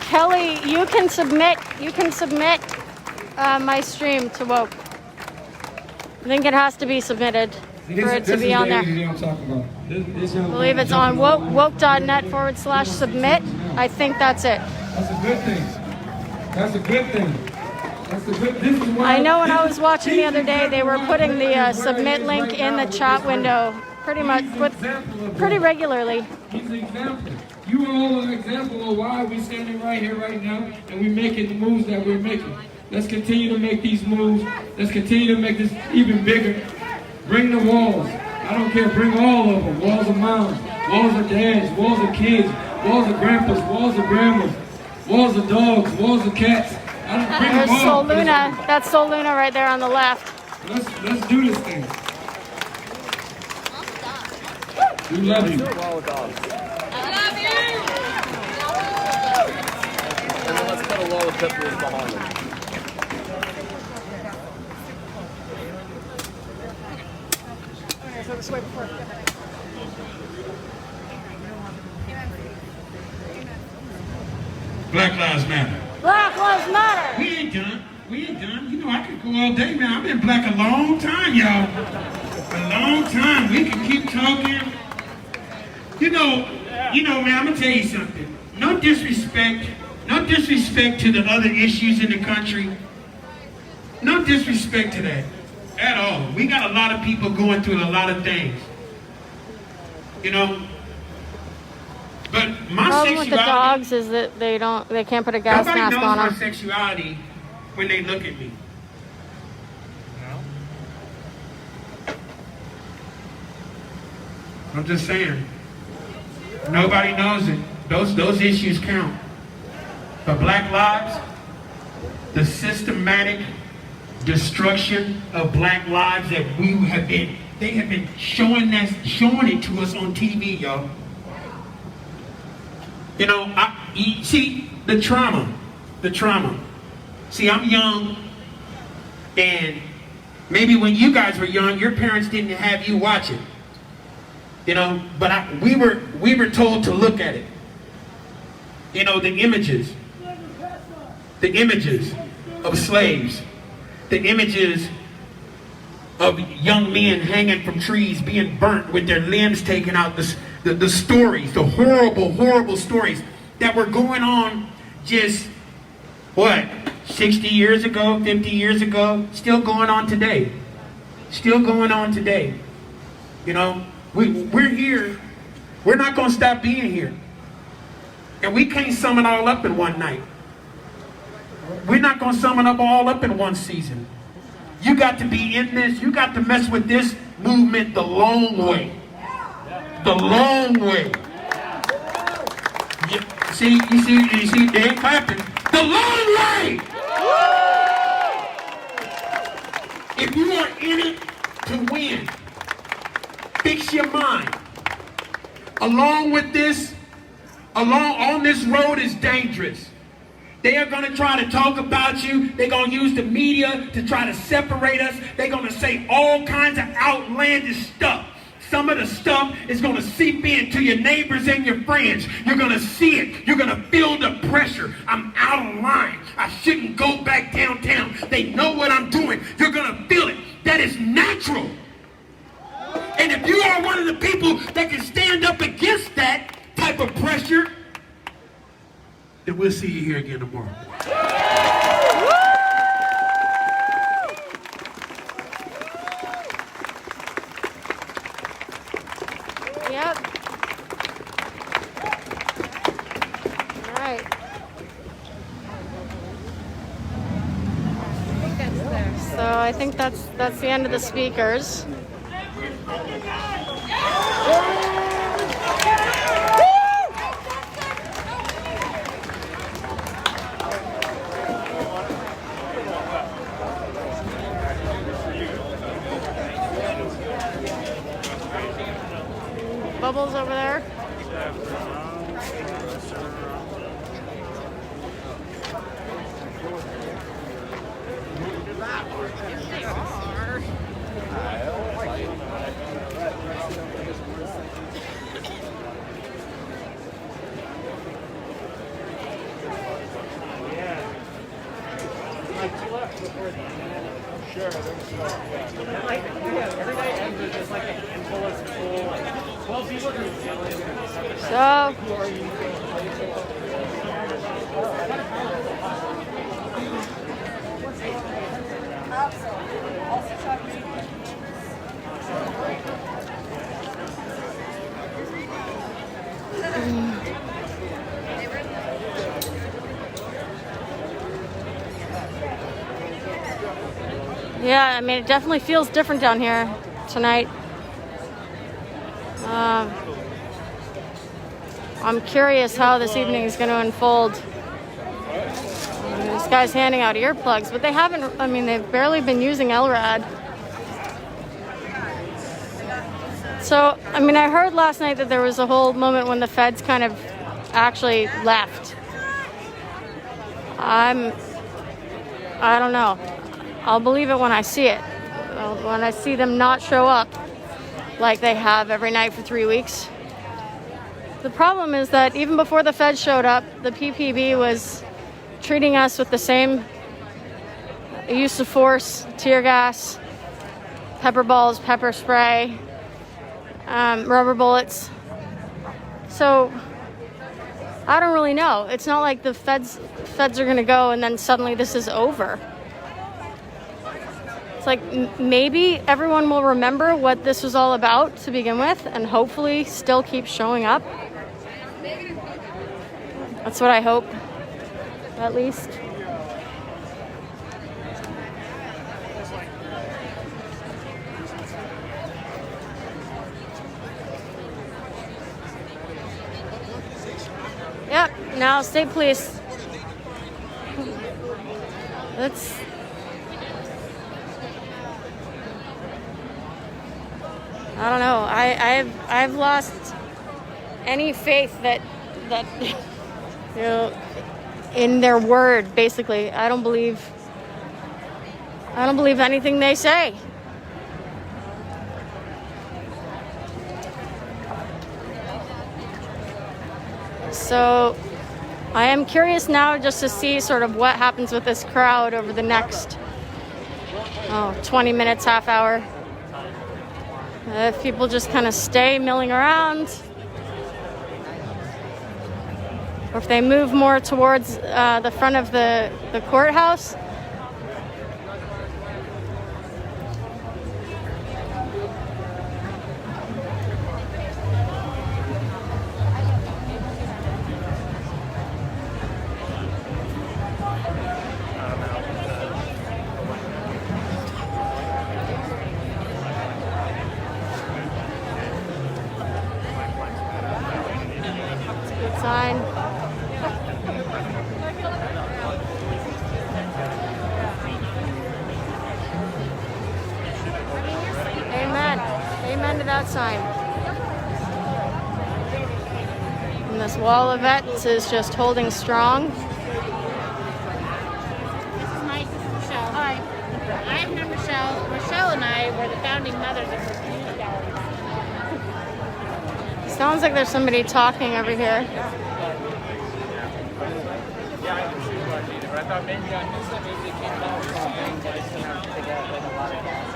Kelly, you can submit my stream to Woke. I think it has to be submitted for it to be on there. I believe it's on woke.net/submit. I think that's it. That's a good thing. That's a good thing. That's the good. This is why I know when I was watching the other day, they were putting the submit link in the chat window pretty regularly. He's an example. You are all an example of why we're standing right here right now and we're making the moves that we're making. Let's continue to make these moves. Let's continue to make this even bigger. Bring the walls. I don't care. Bring all of them. Walls of moms, walls of dads, walls of kids, walls of grandpas, walls of grandmas, walls of dogs, walls of cats. I don't bring There's them all. Sol Luna. That's Sol Luna right there on the left. Let's do this thing. We love you. And then let's put a wall of pit bulls behind them. Black Lives Matter. Black Lives Matter. We ain't done. We ain't done. You know, I could go all day, man. I've been black a long time, y'all. A long time. We can keep talking. You know, man, I'm gonna tell you something. No disrespect to the other issues in the country. No disrespect to that at all. We got a lot of people going through a lot of things. You know. But my The problem with the sexuality, dogs is that they can't put a gas nobody mask knows on my them. sexuality when they look at me. I'm just saying. Nobody knows it. Those issues count. But Black lives, the systematic destruction of black lives that they have been showing it to us on TV, y'all. You know, you see the trauma. See, I'm young, and maybe when you guys were young, your parents didn't have you watch it. You know, but we were told to look at it. You know, the images of slaves, the images of young men hanging from trees, being burnt with their limbs taken out, the stories, the horrible stories that were going on just, 60 years ago, 50 years ago, still going on today. You know, we're here. We're not going to stop being here. And we can't sum it all up in one night. We're not going to sum it up all up in one season. You got to be in this. You got to mess with this movement the long way. The long way. You see, they ain't clapping. The long way. If you are in it to win, fix your mind. Along with this, on this road is dangerous. They are going to try to talk about you. They're going to use the media to try to separate us. They're going to say all kinds of outlandish stuff. Some of the stuff is going to seep into your neighbors and your friends. You're going to see it. You're going to feel the pressure. I'm out of line. I shouldn't go back downtown. They know what I'm doing. You're going to feel it. That is natural. And if you are one of the people that can stand up against that type of pressure, then we'll see you here again tomorrow. Yep. All right. So I think that's the end of the speakers. Bubbles over there. So Yeah, I mean, it definitely feels different down here tonight. I'm curious how this evening is going to unfold. This guy's handing out earplugs, but they haven't, I mean, they've barely been using LRAD. So, I mean, I heard last night that there was a whole moment when the feds kind of actually left. I don't know. I'll believe it when I see it. When I see them not show up like they have every night for 3 weeks. The problem is that even before the feds showed up, the PPB was treating us with the same use of force, tear gas, pepper balls, pepper spray, rubber bullets. So I don't really know. It's not like the feds are going to go and then suddenly this is over. It's like maybe everyone will remember what this was all about to begin with and hopefully still keep showing up. That's what I hope, at least. Yep, now state police. I don't know. I've lost any faith that you know, in their word, basically. I don't believe anything they say. So I am curious now just to see sort of what happens with this crowd over the next 20 minutes, half hour. If people just kind of stay milling around, or if they move more towards the front of the courthouse. Sign. Amen. Amen to that sign. And this wall of vets is just holding strong. This is Mike. This is Michelle. Hi. I've known Michelle. Michelle and I were the founding mothers of this news gallery. Sounds like there's somebody talking over here. Yeah, I didn't see one either, but I thought maybe I missed it. Maybe they came out or something. But I still have to take out like a lot of gas.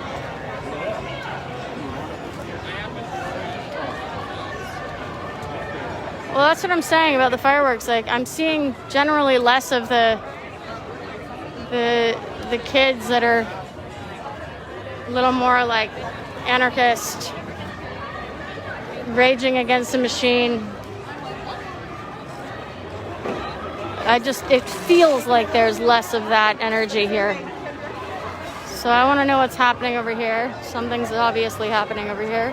Well, that's what I'm saying about the fireworks. Like, I'm seeing generally less of the kids that are a little more like anarchist, raging against the machine. It feels like there's less of that energy here. So I want to know what's happening over here. Something's obviously happening over here.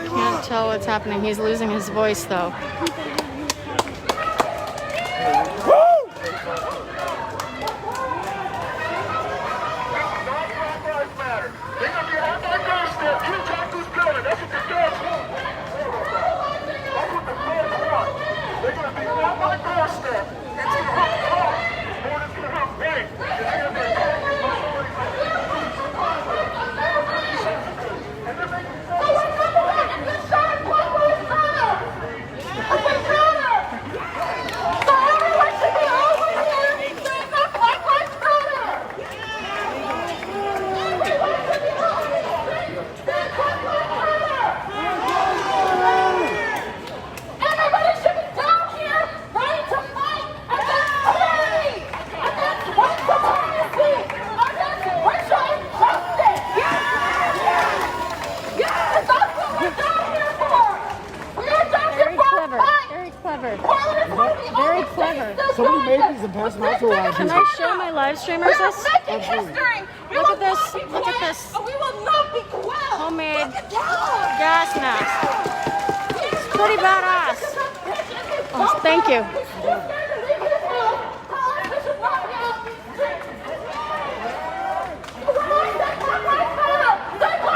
Can't tell what's happening. He's losing his voice though. and pass them out to a lot of Can people. I show my live streamers this? Making history. We Look will at this. not be Look at quiet. this. We will not be quiet. Homemade Take it down. gas mask. It's pretty badass. Oh, thank you.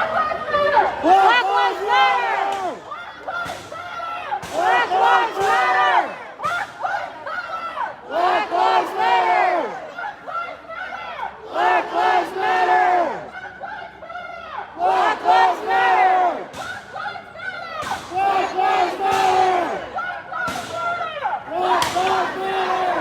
Black Lives Matter! Black Lives Matter! Black Lives Matter! Black Lives Matter! Black Lives Matter! Black Lives Matter! Black Lives Matter! Black Lives Matter!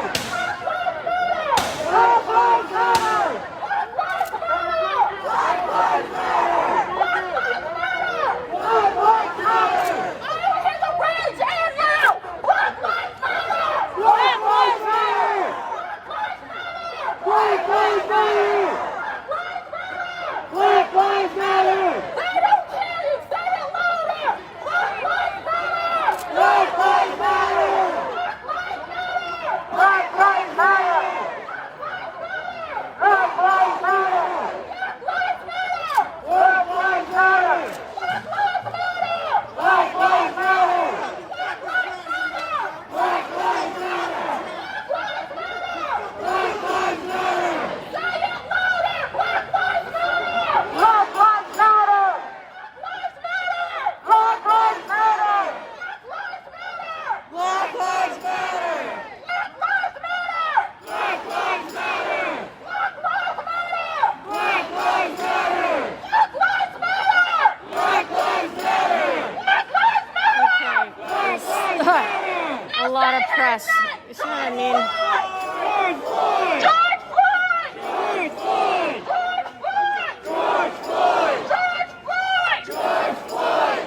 A lot of press. You see what I mean? George Floyd! George Floyd! George Floyd! George Floyd! George Floyd! George Floyd! George Floyd!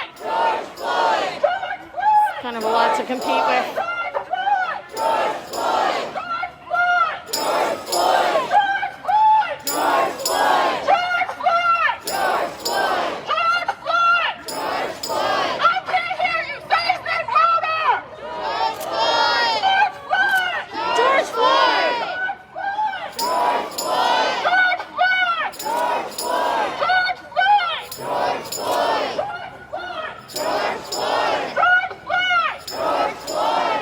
George Floyd! George Floyd! Kind of a lot to compete with. George Floyd! George Floyd! George Floyd! George Floyd! George Floyd! George Floyd! George Floyd! George Floyd! George Floyd! George Floyd! I can't hear you! Say his name louder! George Floyd! George Floyd! George Floyd! George Floyd! George Floyd! George Floyd! George Floyd! George Floyd! George Floyd! George Floyd! George Floyd! George Floyd!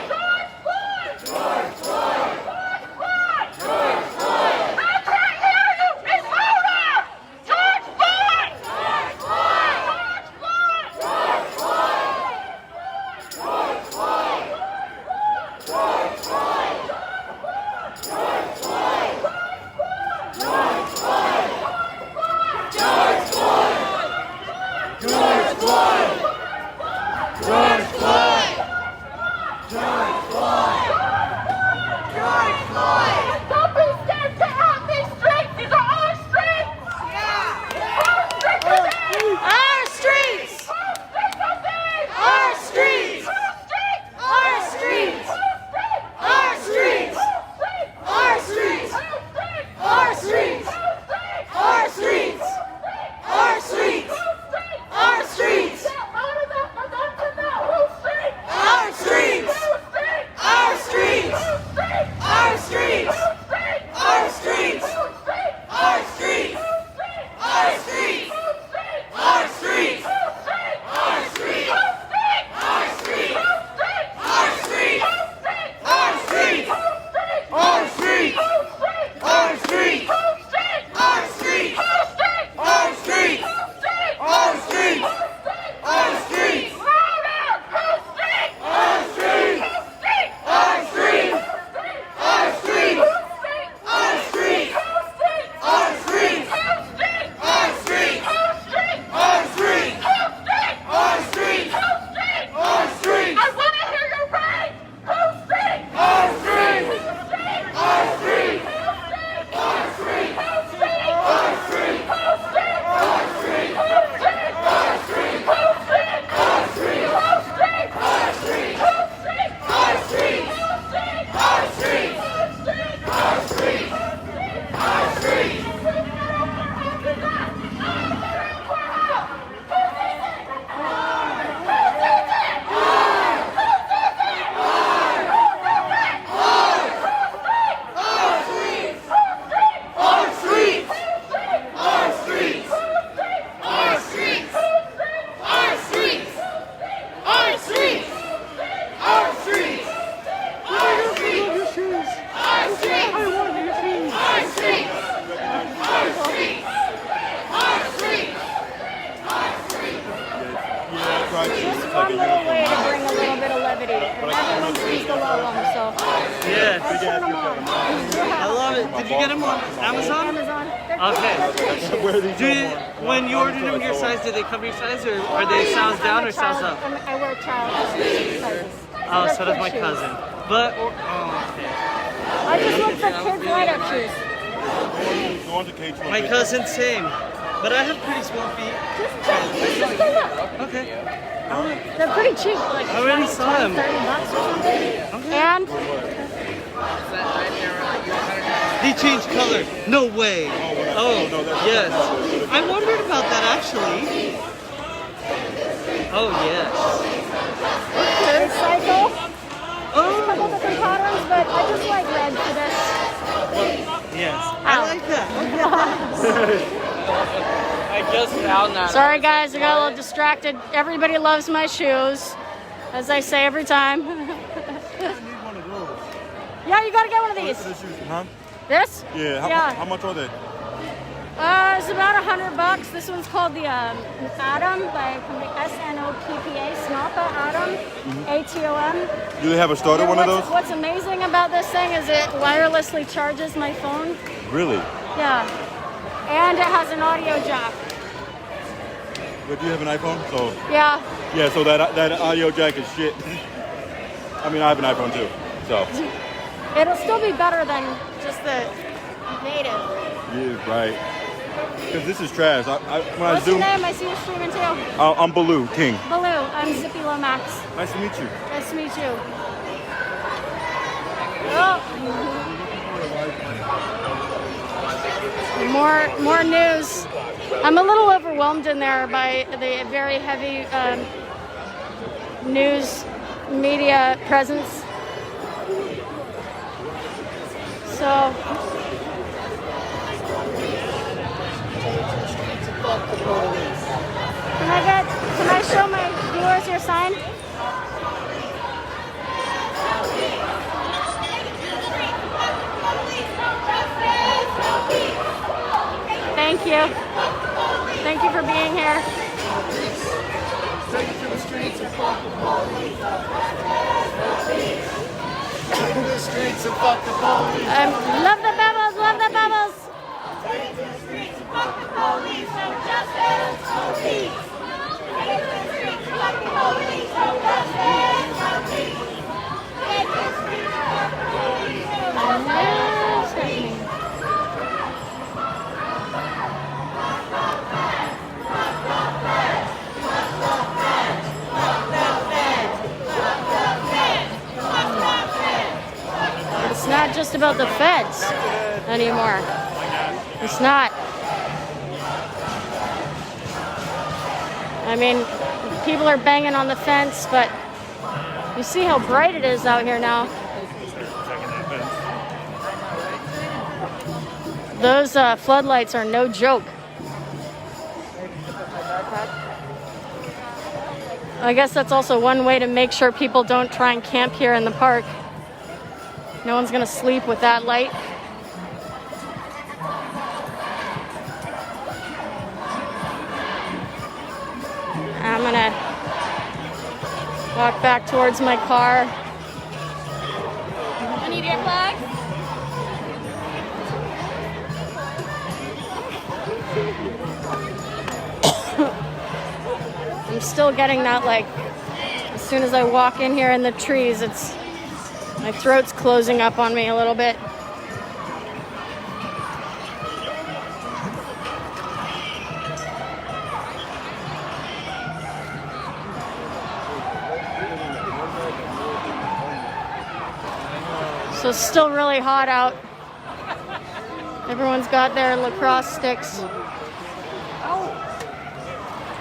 follow them. So Yeah. I turn them on. I love it. Did you get them on Amazon? Amazon. Okay. Do you, when you ordered them your size, did they come your size or are they size down or size up? I wear child sizes. Oh, so does my cousin. But, oh, okay. I just look for kids' light-up shoes. My cousin, same. But I have pretty small feet. Just go look. Okay. They're pretty cheap. Like I already saw them. $30 or something. And They changed color. No way. Oh, yes. I wondered about that actually. Oh, yes. they cycle. A couple Oh, different patterns, but I just like red for this. yes. I like that. I just found that. Sorry guys, I got a little distracted. Everybody loves my shoes, as I say every time. Yeah, you gotta get one of these. Huh? This? Yeah. Yeah. How much are they? It's about $100. This one's called the Atom by SNOPPA, Snoppa Atom, ATOM. Do they have a starter one of those? What's amazing about this thing is it wirelessly charges my phone. Really? Yeah. And it has an audio jack. But do you have an iPhone? So Yeah. yeah. So that audio jack is shit. I mean, I have an iPhone too. So It'll still be better than just the native. yeah, right. Because this is trash. When I What's your zoom, name? I see you streaming too. I'm Baloo King. Baloo. I'm Zippy Lomax. Nice to meet you. Nice to meet you. Oh. More news. I'm a little overwhelmed in there by the very heavy news media presence. So can I show my viewers your sign? Thank you. Thank you for being here. Love the bubbles, love the bubbles. Take to the streets and fuck the police, no justice, no peace. Take to the streets and fuck the police, no justice, no peace. Take to the streets and fuck the police, no justice, no peace. It's not just about the feds anymore. It's not. I mean, people are banging on the fence, but you see how bright it is out here now. Those floodlights are no joke. I guess that's also one way to make sure people don't try and camp here in the park. No one's gonna sleep with that light. I'm gonna walk back towards my car. I need earplugs. I'm still getting that, like, as soon as I walk in here in the trees, my throat's closing up on me a little bit. So it's still really hot out. Everyone's got their lacrosse sticks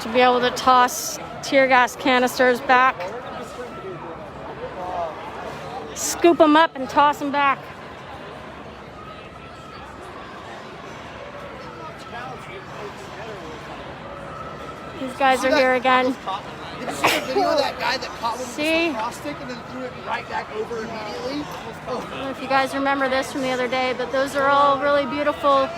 to be able to toss tear gas canisters back. Scoop them up and toss them back. These guys are here again. Did you see the video of that guy that caught one with See? a cross stick and then threw it right back over immediately? I don't know if you guys remember this from the other day, but those are all really beautiful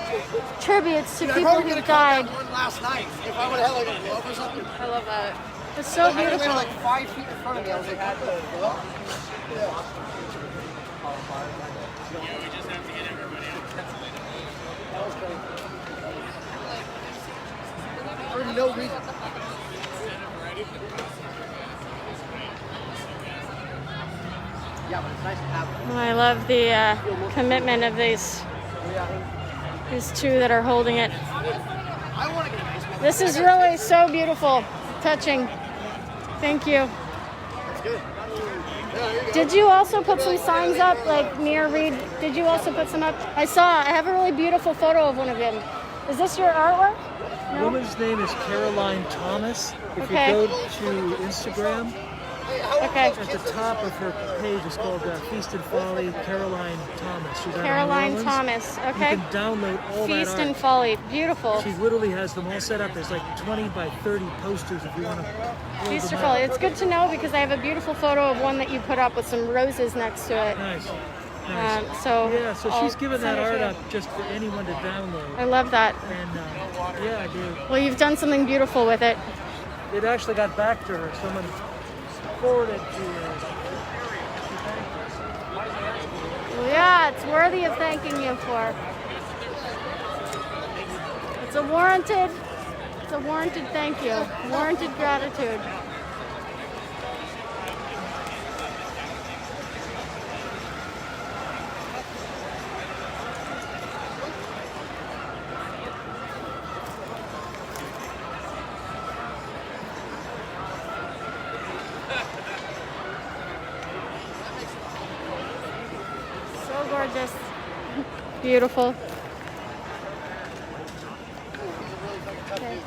tributes to Dude, I people probably who could have caught died. that one last night if I would have had like a glove or something. I love that. It's so I had to wait beautiful. like 5 feet in front of me. I was like, what the fuck? For no reason. Yeah, but it's nice to have them. I love the commitment of these two that are holding it. I want to get a nice one. This is really so beautiful, touching. Thank you. That's good. Yeah, there you go. Did you also put some signs up, like Mia Reed? Did you also put some up? I have a really beautiful photo of one of them. Is this your artwork? The No? woman's name is Caroline Thomas. If Okay. you go to Instagram, Okay. at the top of her page is called Feast and Folly Caroline Thomas. She's out of New Caroline Orleans. Thomas. Okay. You can download all Feast that and art. Folly. Beautiful. She literally has them all set up. There's like 20 by 30 posters if you want to. Feast or Folly. It's good to know because I have a beautiful photo of one that you put up with some roses next to it. Nice. Nice. So Yeah, so I'll she's given send that it to art you. up just for anyone to download. I love that. And yeah, I do. Well, you've done something beautiful with it. It actually got back to her. Someone forwarded to her. Well, yeah, it's worthy of thanking you for. It's a warranted thank you. Warranted gratitude. So gorgeous. Beautiful. Okay.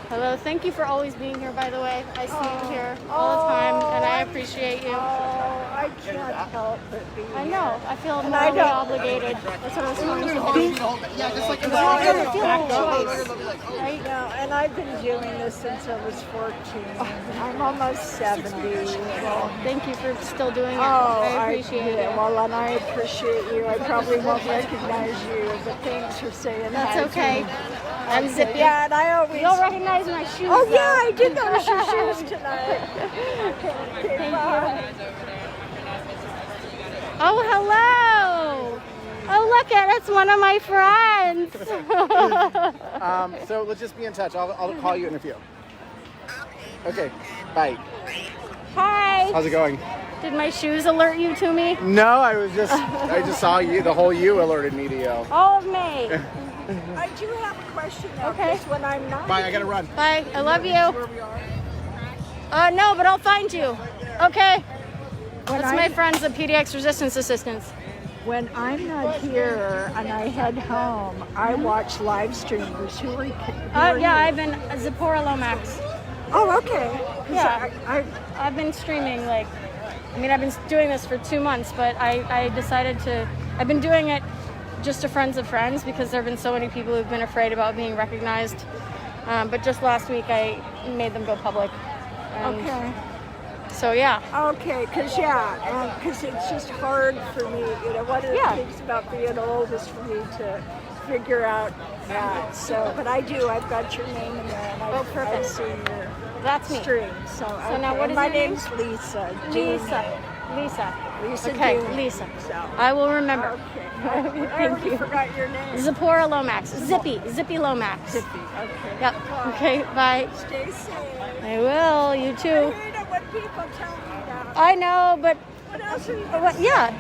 Hello, thank you for always being here, by the way. I see you here all the time, and I appreciate you. I can't help but be. I know, I feel I morally don't- obligated. That's what I was trying to Yeah, just like It's not Well, gonna feel I a choice, right? No, and I've been doing this since I was 14. I'm almost 70. Well, thank you for still doing it. Oh, I appreciate it. Well, and I appreciate you. I probably won't recognize you, but thanks for saying That's hi to okay. me. I'm Zippy. Yeah, and I always. You'll recognize my shoes. Oh yeah, though. I did notice your shoes tonight. Okay, bye. Oh, hello. Oh, look at it's one of my friends. So let's just be in touch. I'll call you in a few. Okay, bye. Hi. How's it going? Did my shoes alert you to me? No, I just saw you. The whole you alerted me to you. All of me. I do have a question now. Okay. 'Cause when I'm not. Bye. I gotta run. Bye. I love you. No, but I'll find you. Okay. When That's my friends, the PDX Resistance Assistants. When I'm not here and I head home, I watch live streamers. Who are you? Yeah, I've been Zipporah Lomax. Oh, okay. 'Cause Yeah. I've been streaming I've been doing this for 2 months, but I decided I've been doing it just to friends of friends because there have been so many people who've been afraid about being recognized. But just last week I made them go public. And okay. So yeah. Okay, because it's just hard for me. One of the things about being old is for me to figure out that. So, but I've got your name in there, and I've seen your That's me. stream. So now what is my your name? name's Lisa. Lisa. Lisa. Okay, June. Lisa. So. I will remember. Okay. I already forgot your name. Zipporah Lomax. Zippy Lomax. Zippy. Okay. Yep. Okay, bye. Stay safe. I will, you too. I hate it when people tell me that. I know, but What else are you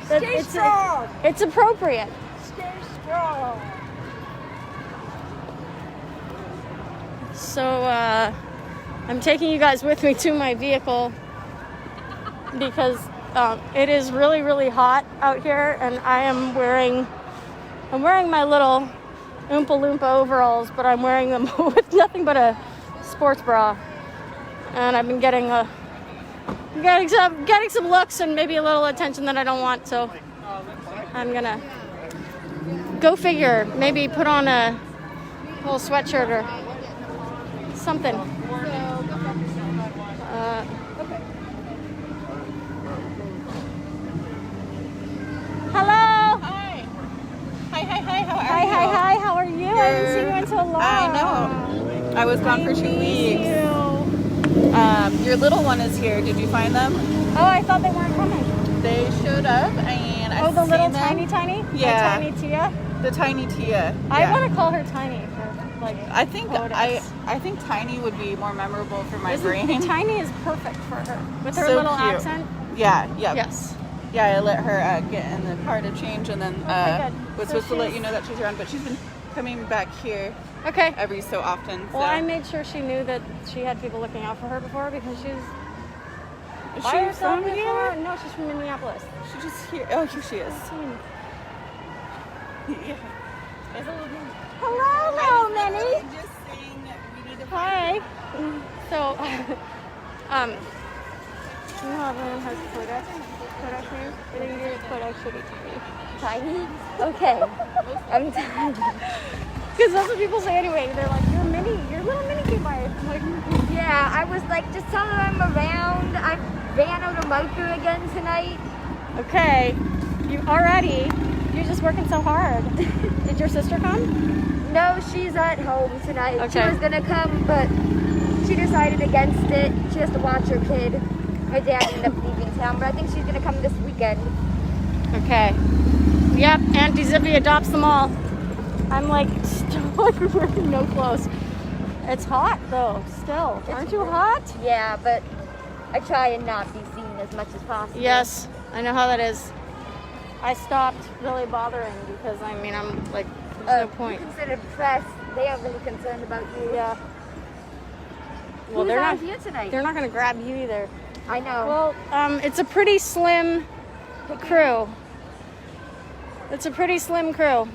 Stay strong. It's appropriate. Stay strong. So I'm taking you guys with me to my vehicle because it is really, really hot out here, and I'm wearing my little Oompa Loompa overalls, but I'm wearing them with nothing but a sports bra, and I've been getting some looks and maybe a little attention that I don't want. So I'm gonna go figure. Maybe put on a little sweatshirt or something. Hello. Hi. Hi. How are you? Hi. How are you? haven't seen you in so long. I know. I was gone for 2 weeks. You. Your little one is here. Did you find them? Oh, I thought they weren't coming. They showed up, and I've Oh, the little seen them. tiny? Yeah. The tiny Tia? The tiny Tia. I yeah. want to call her Tiny for, like, I think photos. I think Tiny would be more memorable for my Isn't- brain. Tiny is perfect for her. With her So little cute. accent. Yeah. Yes. Yeah, I let her get in the car to change, and then Okay, good. was So supposed to let she's- you know that she's around, but she's been coming back here Okay. every so often. So. Well, I made sure she knew that she had people looking out for her before because she's Is by she herself from before. here? No, she's from Minneapolis. She just here. Oh, here she is. Yeah. Hello, Minnie. Just saying that we need to. Hi. So, you know everyone has Kodak names? I think your Kodak should be Tiny. Okay. I'm Tiny. Because that's what people say anyway. They're like, you're Minnie. Your little Minnie came by. I'm like, Yeah, I was like, just tell them I'm around. I ran out of motor again tonight. okay. You're just working so hard. Did your sister come? No, she's at home tonight. Okay. She was gonna come, but she decided against it. She has to watch her kid. Her dad ended up leaving town, but I think she's gonna come this weekend. Okay. Yep, Auntie Zippy adopts them all. I'm like, still like wearing no clothes. It's hot though, still. Aren't you hot? Yeah, but I try and not be seen as much as possible. Yes, I know how that is. I stopped really bothering because I mean, I'm like, there's no point. Considered press. They are really concerned about you. Yeah. Well, Who's they're out not here tonight? They're not going to grab you either. I know. Well, it's a pretty slim crew. It's a pretty slim crew.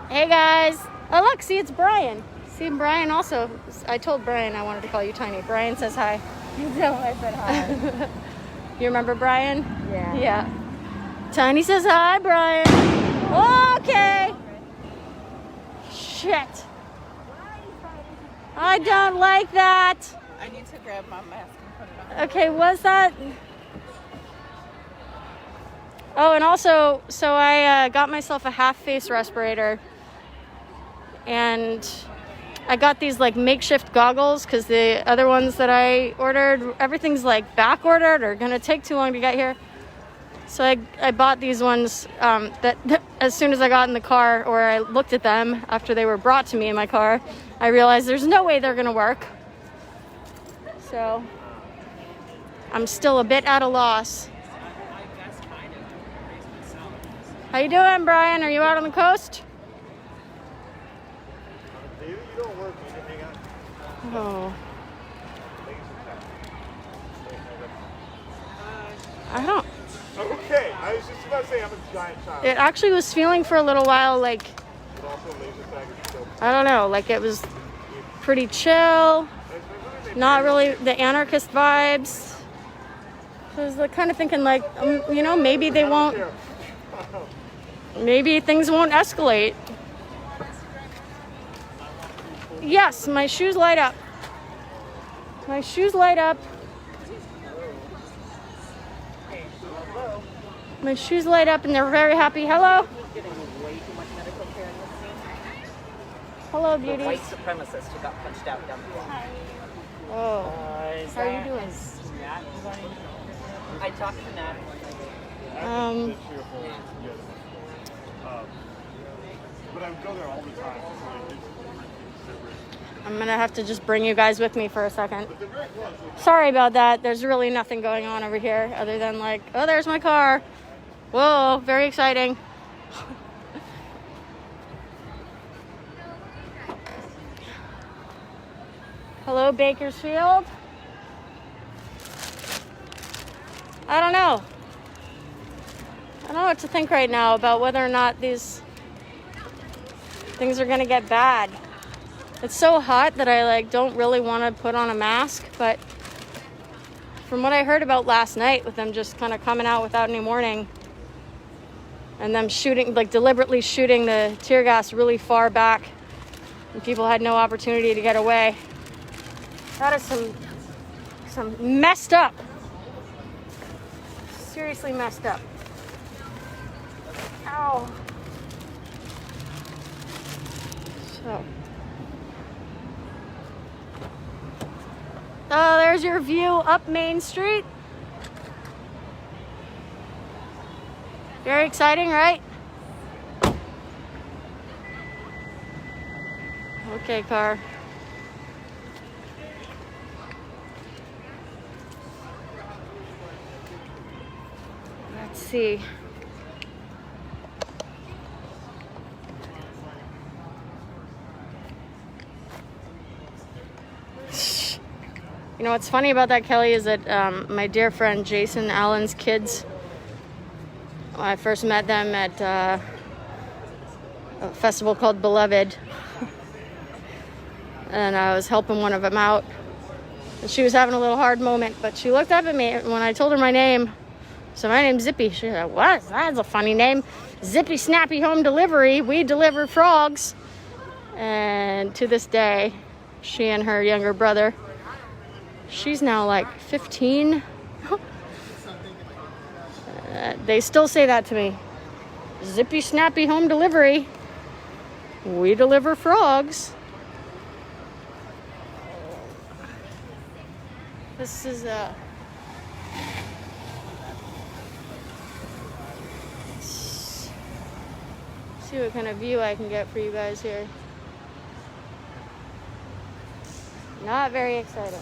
Hey guys. Oh look, see it's Brian. See Brian also. I told Brian I wanted to call you Tiny. Brian says hi. You know I said hi. You remember Brian? Yeah. Yeah. Tiny says hi, Brian. Okay. Shit. I don't like that. I need to grab my mask and put it on. Okay, was that? Oh, and also, so I got myself a half-face respirator, and I got these like makeshift goggles because the other ones that I ordered, everything's like back-ordered or gonna take too long to get here. So I bought these ones that as soon as I got in the car, or I looked at them after they were brought to me in my car, I realized there's no way they're gonna work. So I'm still a bit at a loss. How you doing, Brian? Are you out on the coast? Oh. I don't. Okay, I was just about to say I'm a giant child. It actually was feeling for a little while like, I don't know, like it was pretty chill, not really the anarchist vibes. So I was like, kind of thinking like, you know, maybe they won't, maybe things won't escalate. Yes, my shoes light up. My shoes light up. My shoes light up and they're very happy. Hello. Hello, beauties. White supremacist who got punched out down the block. Oh. How are you doing? I talked to Nat. But I would go there all the time. I'm gonna have to just bring you guys with me for a second. Sorry about that. There's really nothing going on over here other than like, oh, there's my car. Whoa, very exciting. Hello, Bakersfield. I don't know. I don't know what to think right now about whether or not these things are gonna get bad. It's so hot that I like don't really want to put on a mask, but from what I heard about last night with them just kind of coming out without any warning and them shooting, like deliberately shooting the tear gas really far back and people had no opportunity to get away. That is some messed up. Seriously messed up. Ow. So. Oh, there's your view up Main Street. Very exciting, right? Okay, car. Let's see. You know what's funny about that, Kelly, is that my dear friend Jason Allen's kids, I first met them at a festival called Beloved, and I was helping one of them out. And she was having a little hard moment, but she looked up at me when I told her my name. So my name's Zippy. She said, "What? That's a funny name. Zippy Snappy Home Delivery. We deliver frogs." And to this day, she and her younger brother, she's now like 15. They still say that to me. Zippy Snappy Home Delivery. We deliver frogs. This is see what kind of view I can get for you guys here. Not very exciting.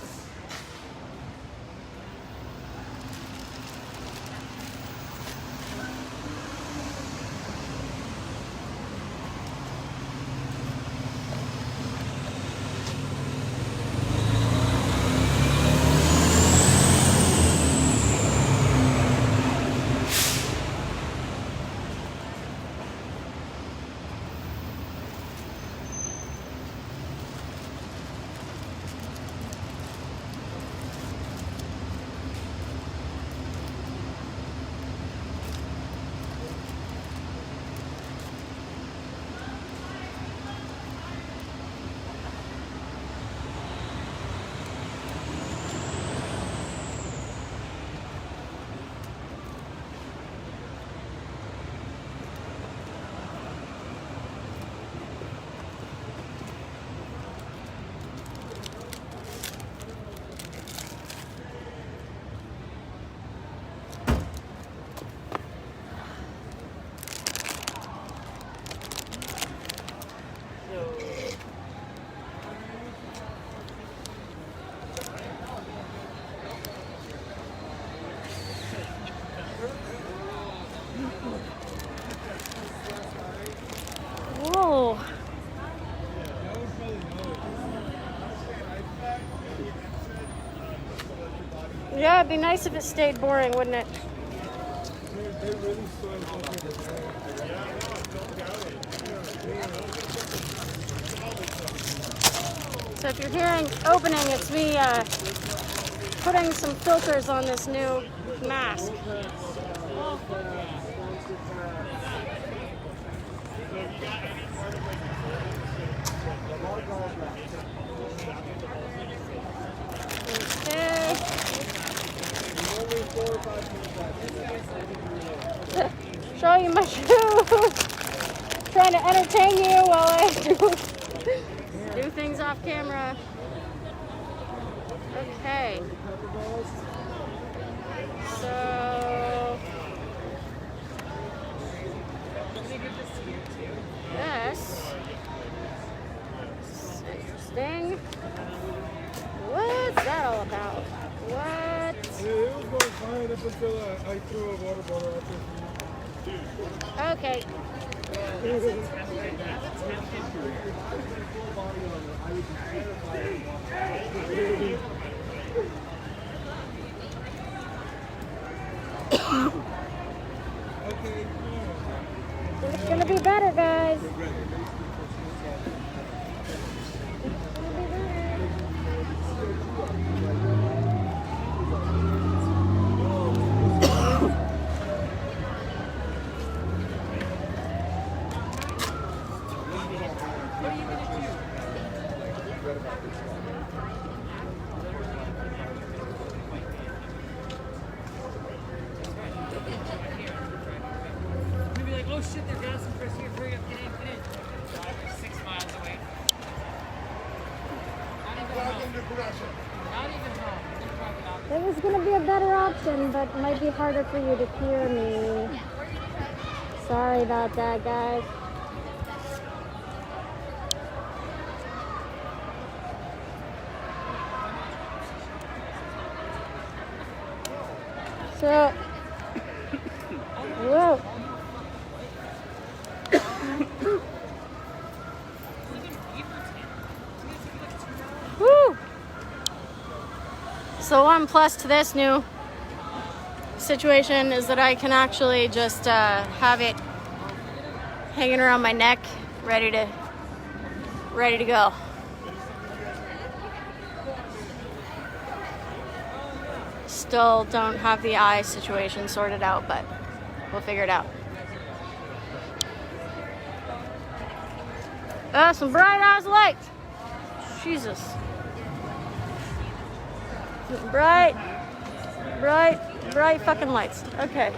Whoa. Yeah, it'd be nice if it stayed boring, wouldn't it? So if you're hearing opening, it's me putting some filters on this new mask. Okay. Show you my shoes. Trying to entertain you while I do things off camera. Okay. So this is interesting. What's that all about? What? It was going fine up until I threw a water bottle out there. Okay. It's gonna be better, guys. Maybe like, oh shit, they're gas and press here, hurry up, get in. 6 miles away. listen, but it might be harder for you to hear me. Sorry about that, guys. So, whoa. Woo! So one plus to this new situation is that I can actually just have it hanging around my neck, ready to go. Still don't have the eye situation sorted out, but we'll figure it out. Some bright ass lights. Jesus. Bright fucking lights. Okay.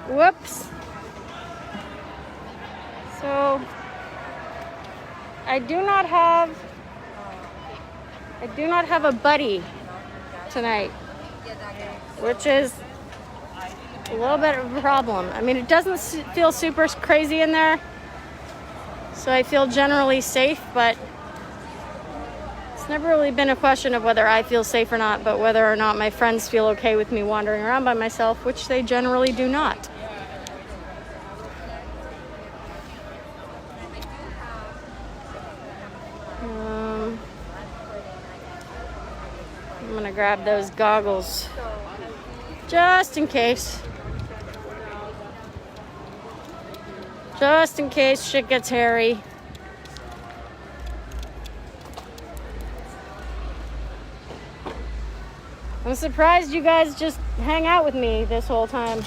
Whoops. So I do not have a buddy tonight, which is a little bit of a problem. I mean, it doesn't feel super crazy in there, so I feel generally safe, but it's never really been a question of whether I feel safe or not, but whether or not my friends feel okay with me wandering around by myself, which they generally do not. I'm gonna grab those goggles just in case. Just in case shit gets hairy. I'm surprised you guys just hang out with me this whole time.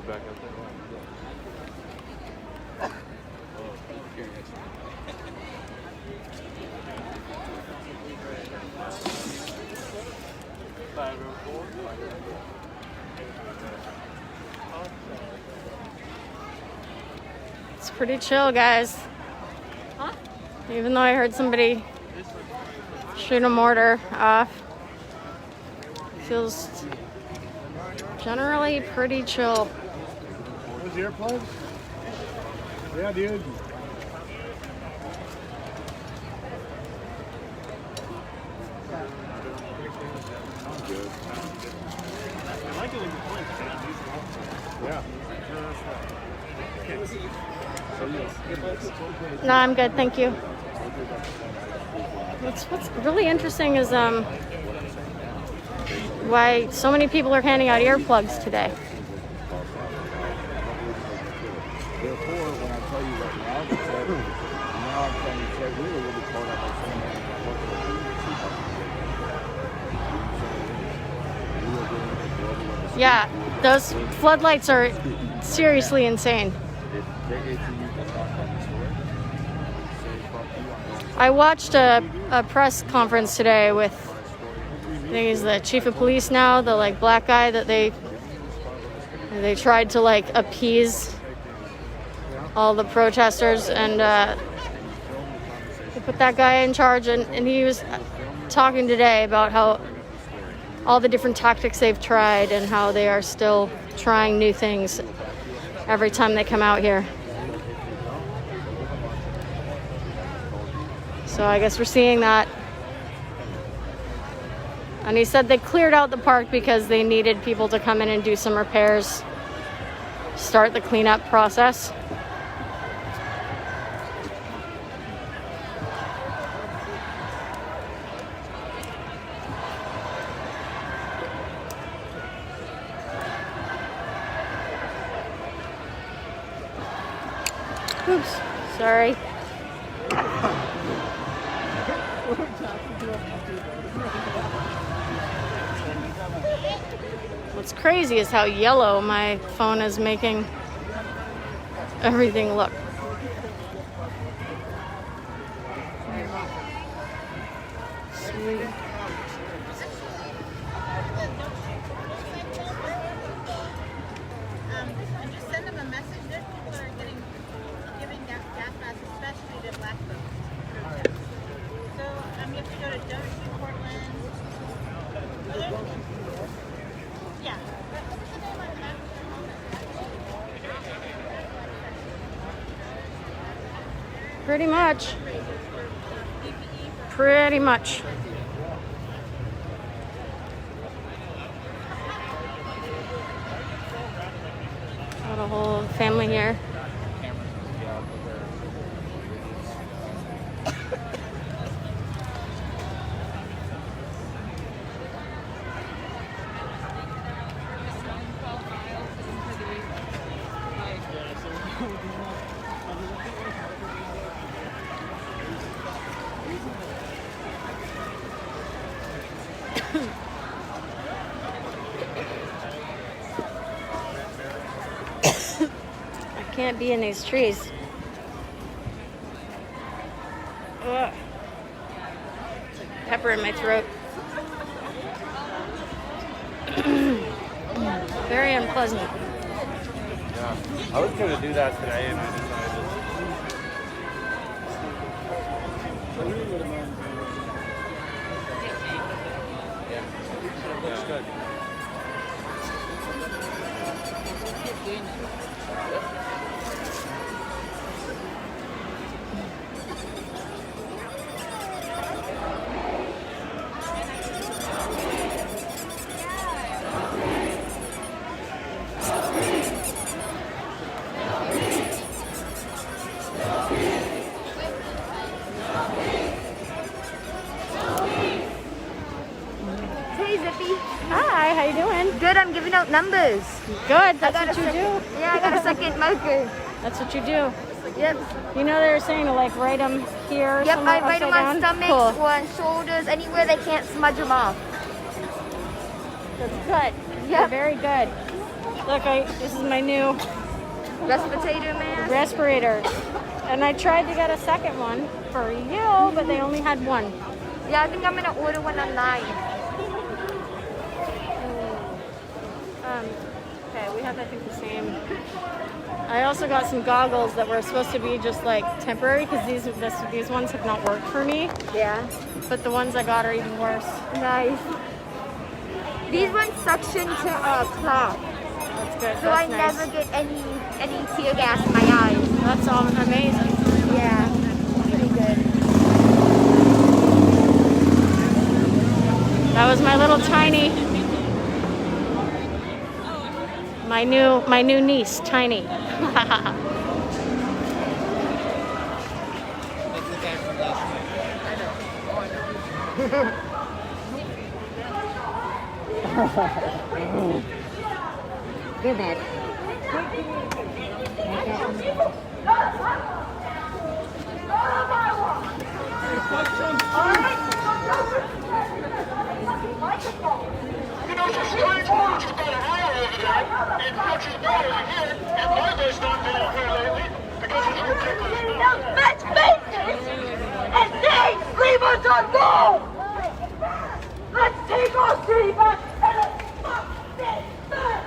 Back up there. It's pretty chill, guys. Huh? Even though I heard somebody shoot a mortar off, feels generally pretty chill. Those earplugs? Yeah, dude. I like it when you point. Yeah. No, I'm good, thank you. What's really interesting is why so many people are handing out earplugs today. Therefore, when I tell you right now, now I'm trying to say really will be caught up by Yeah, those floodlights are seriously insane. I watched a press conference today with, I think he's the chief of police now, the like black guy that they tried to like appease all the protesters, and they put that guy in charge, and he was talking today about how all the different tactics they've tried and how they are still trying new things every time they come out here. So I guess we're seeing that. And he said they cleared out the park because they needed people to come in and do some repairs, start the cleanup process. Oops, sorry. What's crazy is how yellow my phone is making everything look. Sweet. And just send them a message. There's people that are giving gas masks, especially to black folks. So you have to go to Dover, Portland. Yeah. What's the name of the map? Pretty much. Pretty much. Got a whole family here. I can't be in these trees. Ugh. Pepper in my throat. Very unpleasant. Yeah, I was going to do that today and I decided. Yeah, looks good. Hey Zippy. Hi, how you doing? Good, I'm giving out numbers. Good, that's what you do. Yeah, I got a second marker. That's what you do. Yep. You know they were saying to like write them here. Yep, somewhere I write them on upside down? stomachs Cool. or on shoulders, anywhere they can't smudge them off. That's good. You're very good. Look, this is my new respirator mask. Respirator. And I tried to get a second one for you, but they only had one. Yeah, I think I'm gonna order one online. Okay, we have I think the same. I also got some goggles that were supposed to be just like temporary because these ones have not worked for me. Yeah. But the ones I got are even worse. Nice. These ones suction to cloth. That's good. So That's I nice. never get any tear gas in my eyes. That's all amazing. Yeah, pretty good. That was my little tiny, my new niece, Tiny. Good bad. Let's make this and they leave us alone! Let's take our city back and let's fuck this back!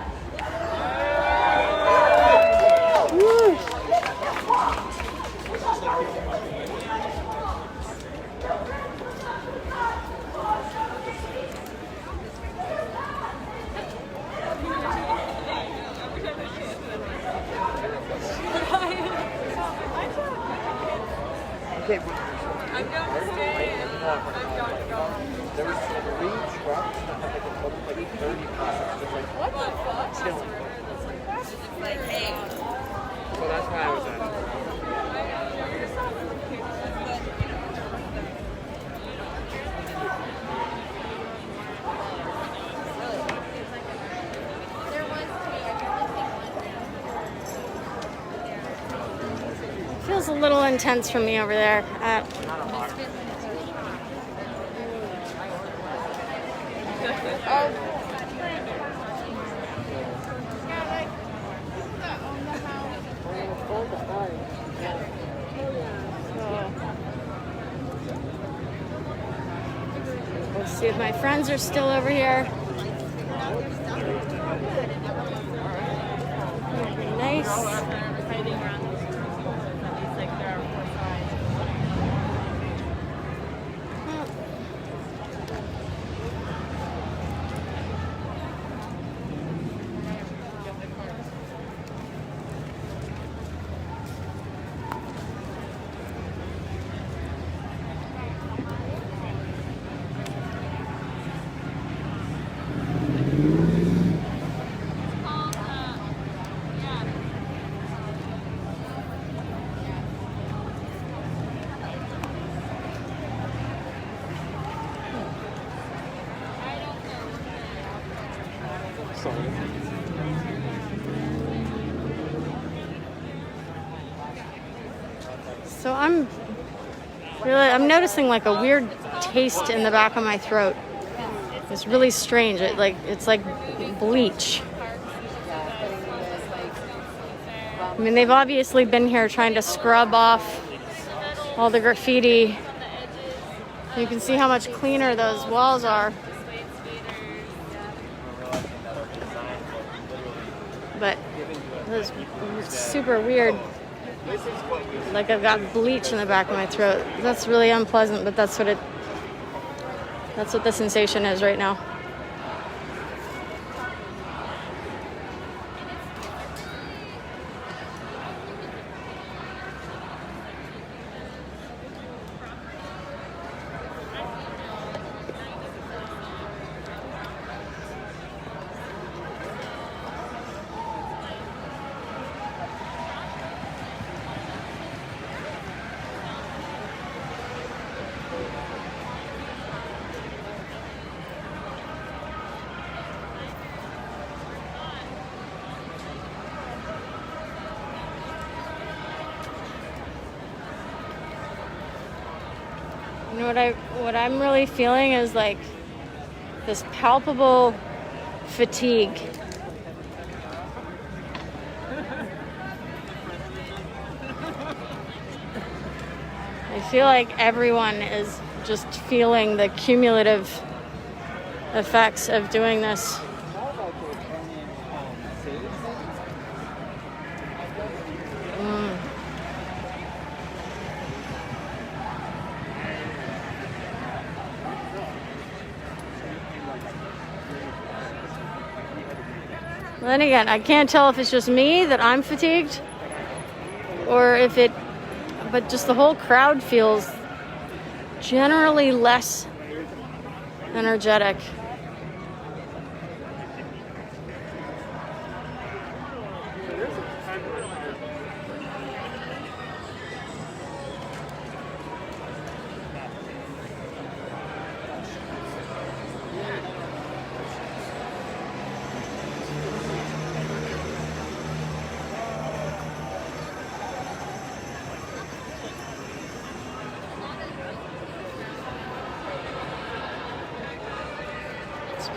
can't put this. I'm going to stay. There was 3 trucks that had like a total of like 30 cars. Just like, What the fuck? chilling. It's like, hey. So that's why I was at it. Feels a little intense for me over there. Let's see if my friends are still over here. Nice. So I'm noticing like a weird taste in the back of my throat. It's really strange. It's like bleach. I mean, they've obviously been here trying to scrub off all the graffiti. You can see how much cleaner those walls are. But it was super weird. Like I've got bleach in the back of my throat. That's really unpleasant, but that's what the sensation is right now. You know what I'm really feeling is like this palpable fatigue. I feel like everyone is just feeling the cumulative effects of doing this. Then again, I can't tell if it's just me that I'm fatigued or but just the whole crowd feels generally less energetic.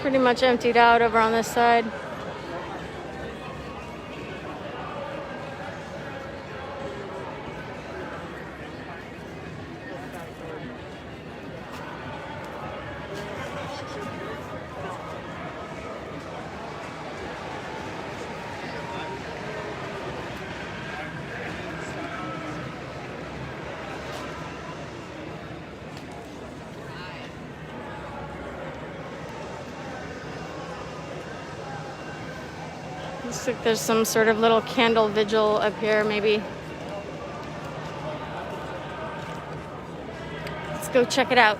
Pretty much emptied out over on this side. Looks like there's some sort of little candle vigil up here, maybe. Let's go check it out.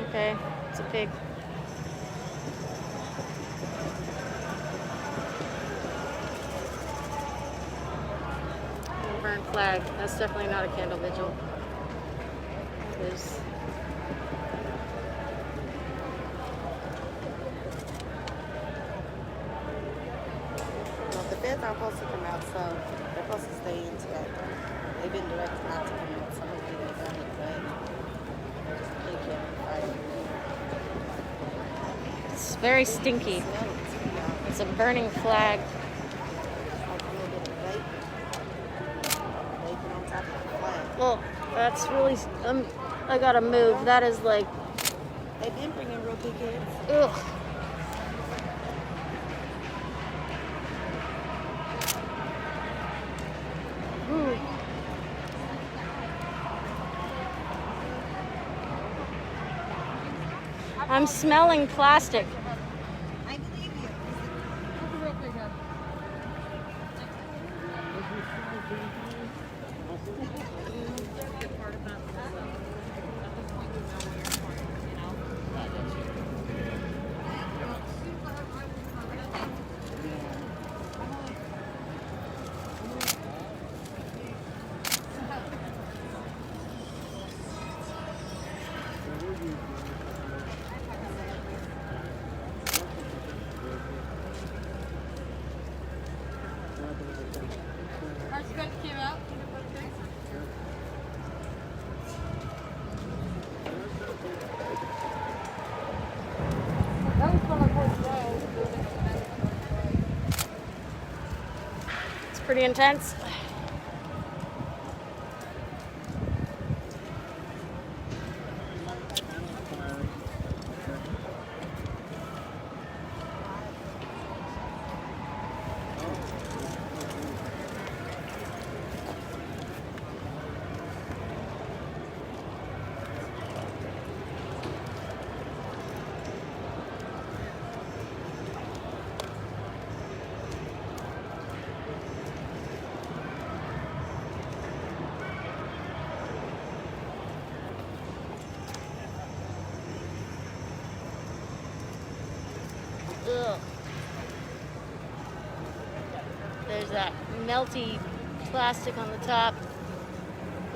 Okay, it's a pig. Burnt flag. That's definitely not a candle vigil. It is. Well, the feds aren't supposed to come out, so they're supposed to stay in today. They've been directed not to come out, so hopefully they've done it, but they can't fight. It's very stinky. It's a burning flag. Well, that's really. I gotta move. That is like. They've been bringing real big heads. Ugh. Ooh. I'm smelling plastic. I believe you. It's pretty intense. Ugh. There's that melty plastic on the top.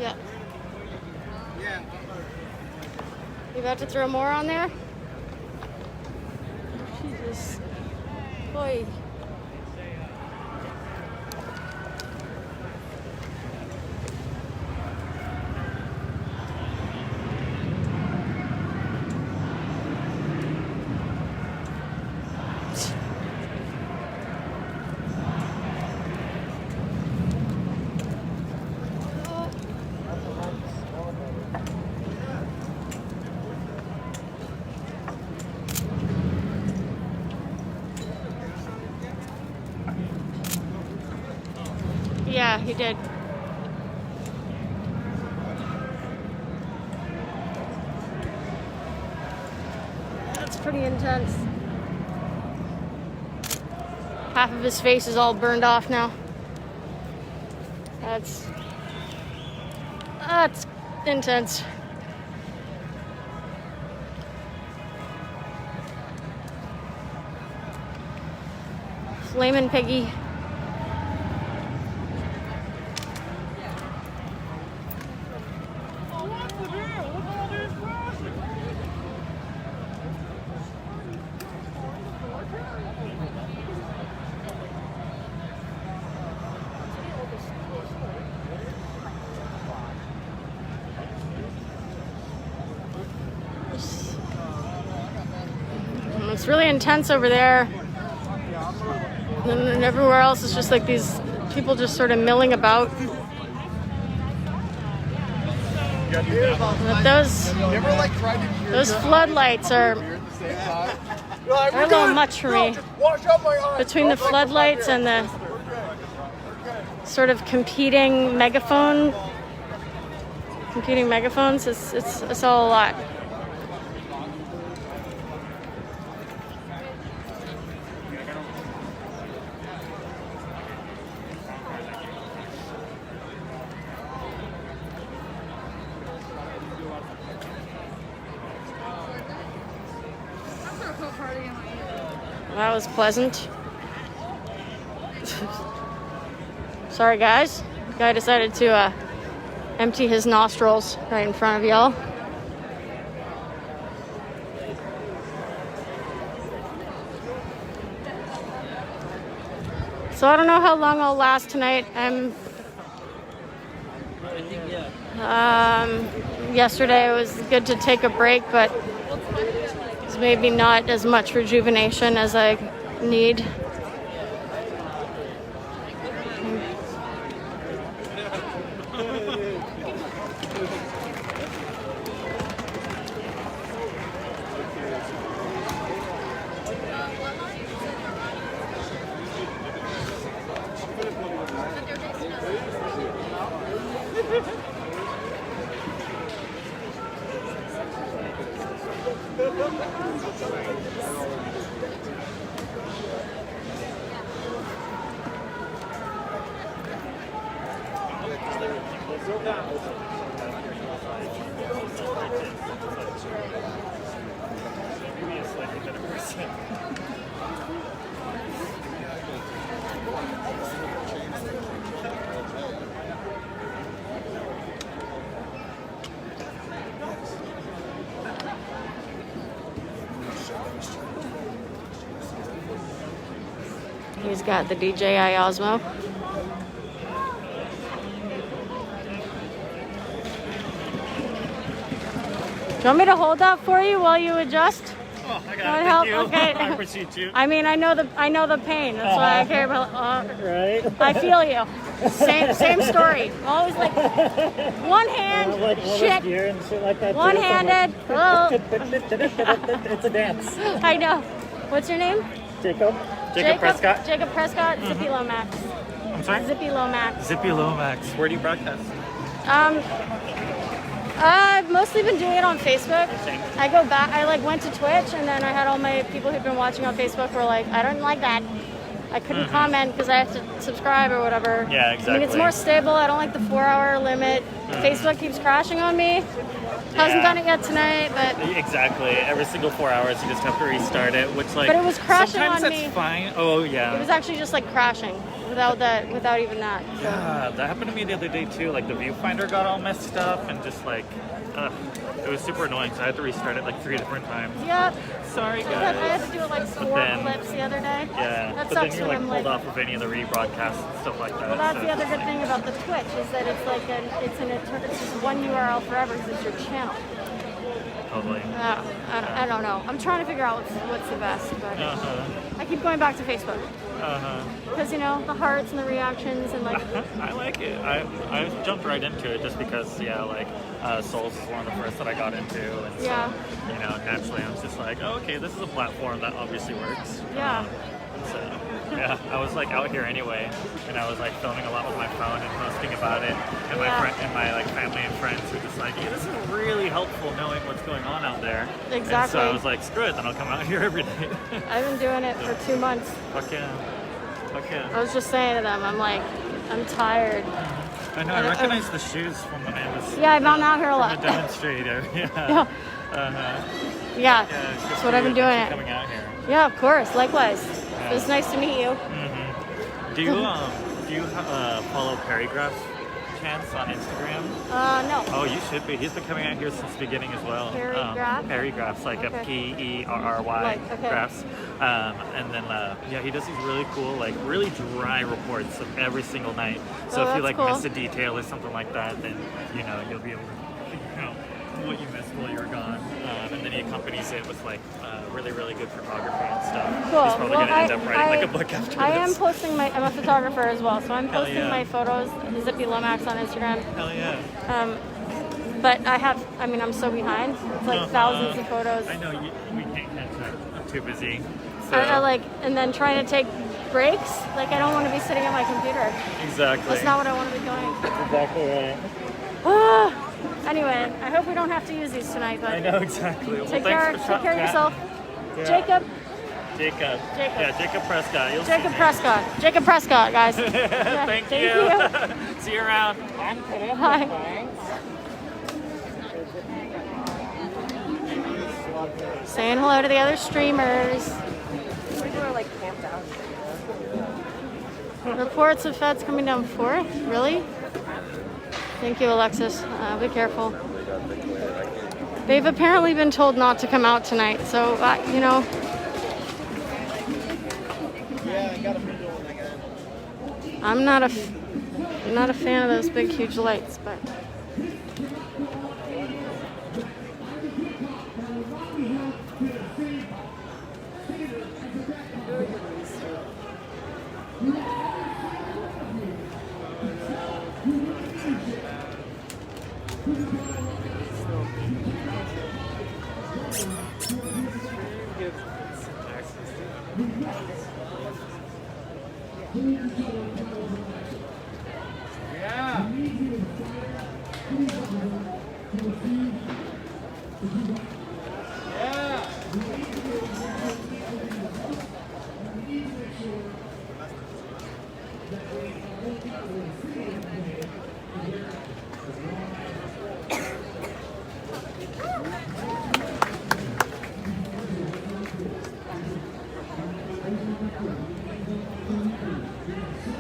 Yeah. You about to throw more on there? Jesus. Boy. Yeah, he did. That's pretty intense. Half of his face is all burned off now. That's intense. Flamin' piggy. It's really intense over there. And everywhere else is just like these people just sort of milling about. But those floodlights are they're a little much for me. Between the floodlights and the sort of competing megaphones, it's all a lot. that was pleasant. Sorry, guys. Guy decided to empty his nostrils right in front of y'all. So I don't know how long I'll last tonight. Yesterday it was good to take a break, but it's maybe not as much rejuvenation as I need. He's got the DJI Osmo. Do you want me to hold that for you while you adjust? Oh, I got That it. help? Thank you. Okay. I appreciate you. I mean, I know the pain. That's why I care about. Right. I feel you. Same story. Always like one hand, shit. Gear and shit like that too. One-handed. Oh. It's a dance. I know. What's your name? Jacob. Jacob Prescott. Jacob Prescott. Zippy Lomax. I'm sorry? Zippy Lomax. Zippy Lomax. Where do you broadcast? I've mostly been doing it on Facebook. Same. I go back. I went to Twitch, and then I had all my people who've been watching on Facebook were like, I don't like that. I couldn't comment because I have to subscribe or whatever. Yeah, exactly. I mean, it's more stable. I don't like the 4-hour limit. Facebook keeps crashing on me. Hasn't done it yet tonight, but Exactly. Every single 4 hours, you just have to restart it, which But it was crashing sometimes on that's me. fine. Oh yeah. it was actually just crashing without even that. So. Yeah, that happened to me the other day too. Like the viewfinder got all messed up and just it was super annoying. So I had to restart it 3 different times. Yeah. Sorry, I guys. had to do it But 4 then- clips the other day. Yeah, That but sucks then you're when I'm pulled off of any of the rebroadcasts and stuff like that. Well, that's so the other it's good just thing about the Twitch is that it's just one URL forever because it's your channel. Totally. I don't know. I'm trying to figure out what's the best, but I keep going back to Facebook because the hearts and the reactions and I like it. I jumped right into it just because Souls is one of the first that I got into, and so naturally I was just like, oh, okay, this is a platform that obviously works. Yeah. So yeah, I was out here anyway, and I was filming a lot with my phone and posting about it, and my family and friends were just like, yeah, this is really helpful knowing what's going on out there. Exactly. And so I was like, screw it, then I'll come out here every day. I've been doing it for 2 months. Fuck yeah. Fuck yeah. I was just saying to them, I'm tired. I know, I recognize the shoes from when I was Yeah, I've been out here a lot. a demonstrator. Yeah. Yeah, that's what I've been doing. Coming out here. Yeah, of course. Likewise. It was nice to meet you. Do you follow Perrygraph's chance on Instagram? No. Oh, you should be. He's been coming out here since the beginning as well. Perrygraph? Perrygraphs, a Perry graphs. And then he does these really cool, really dry reports of every single night. So if you cool. miss a detail or something like that, then you'll be able to figure out what you missed while you were gone. And then he accompanies it with really, really good photography and stuff. Cool. He's probably going to end up writing a book after I this. am posting I'm a photographer as well, so I'm Hell posting yeah. my photos, Zippy Lomax on Instagram. Hell yeah. But I'm so behind. It's thousands of photos. I know, we can't catch up. I'm too busy. So. And then trying to take breaks. I don't want to be sitting at my computer. Exactly. That's not what I want to be doing. Exactly right. Anyway, I hope we don't have to use these tonight. But I know, exactly. Take care of yourself. Yeah. Jacob. Yeah, Jacob Prescott. You'll Jacob see Prescott. Jacob Prescott, guys. Thank you. See you around. Bye. Saying hello to the other streamers. People are Reports of feds coming down 4th? Really? Thank you, Alexis. Be careful. They've apparently been told not to come out tonight, so, you know. I'm not a fan of those big, huge lights, but.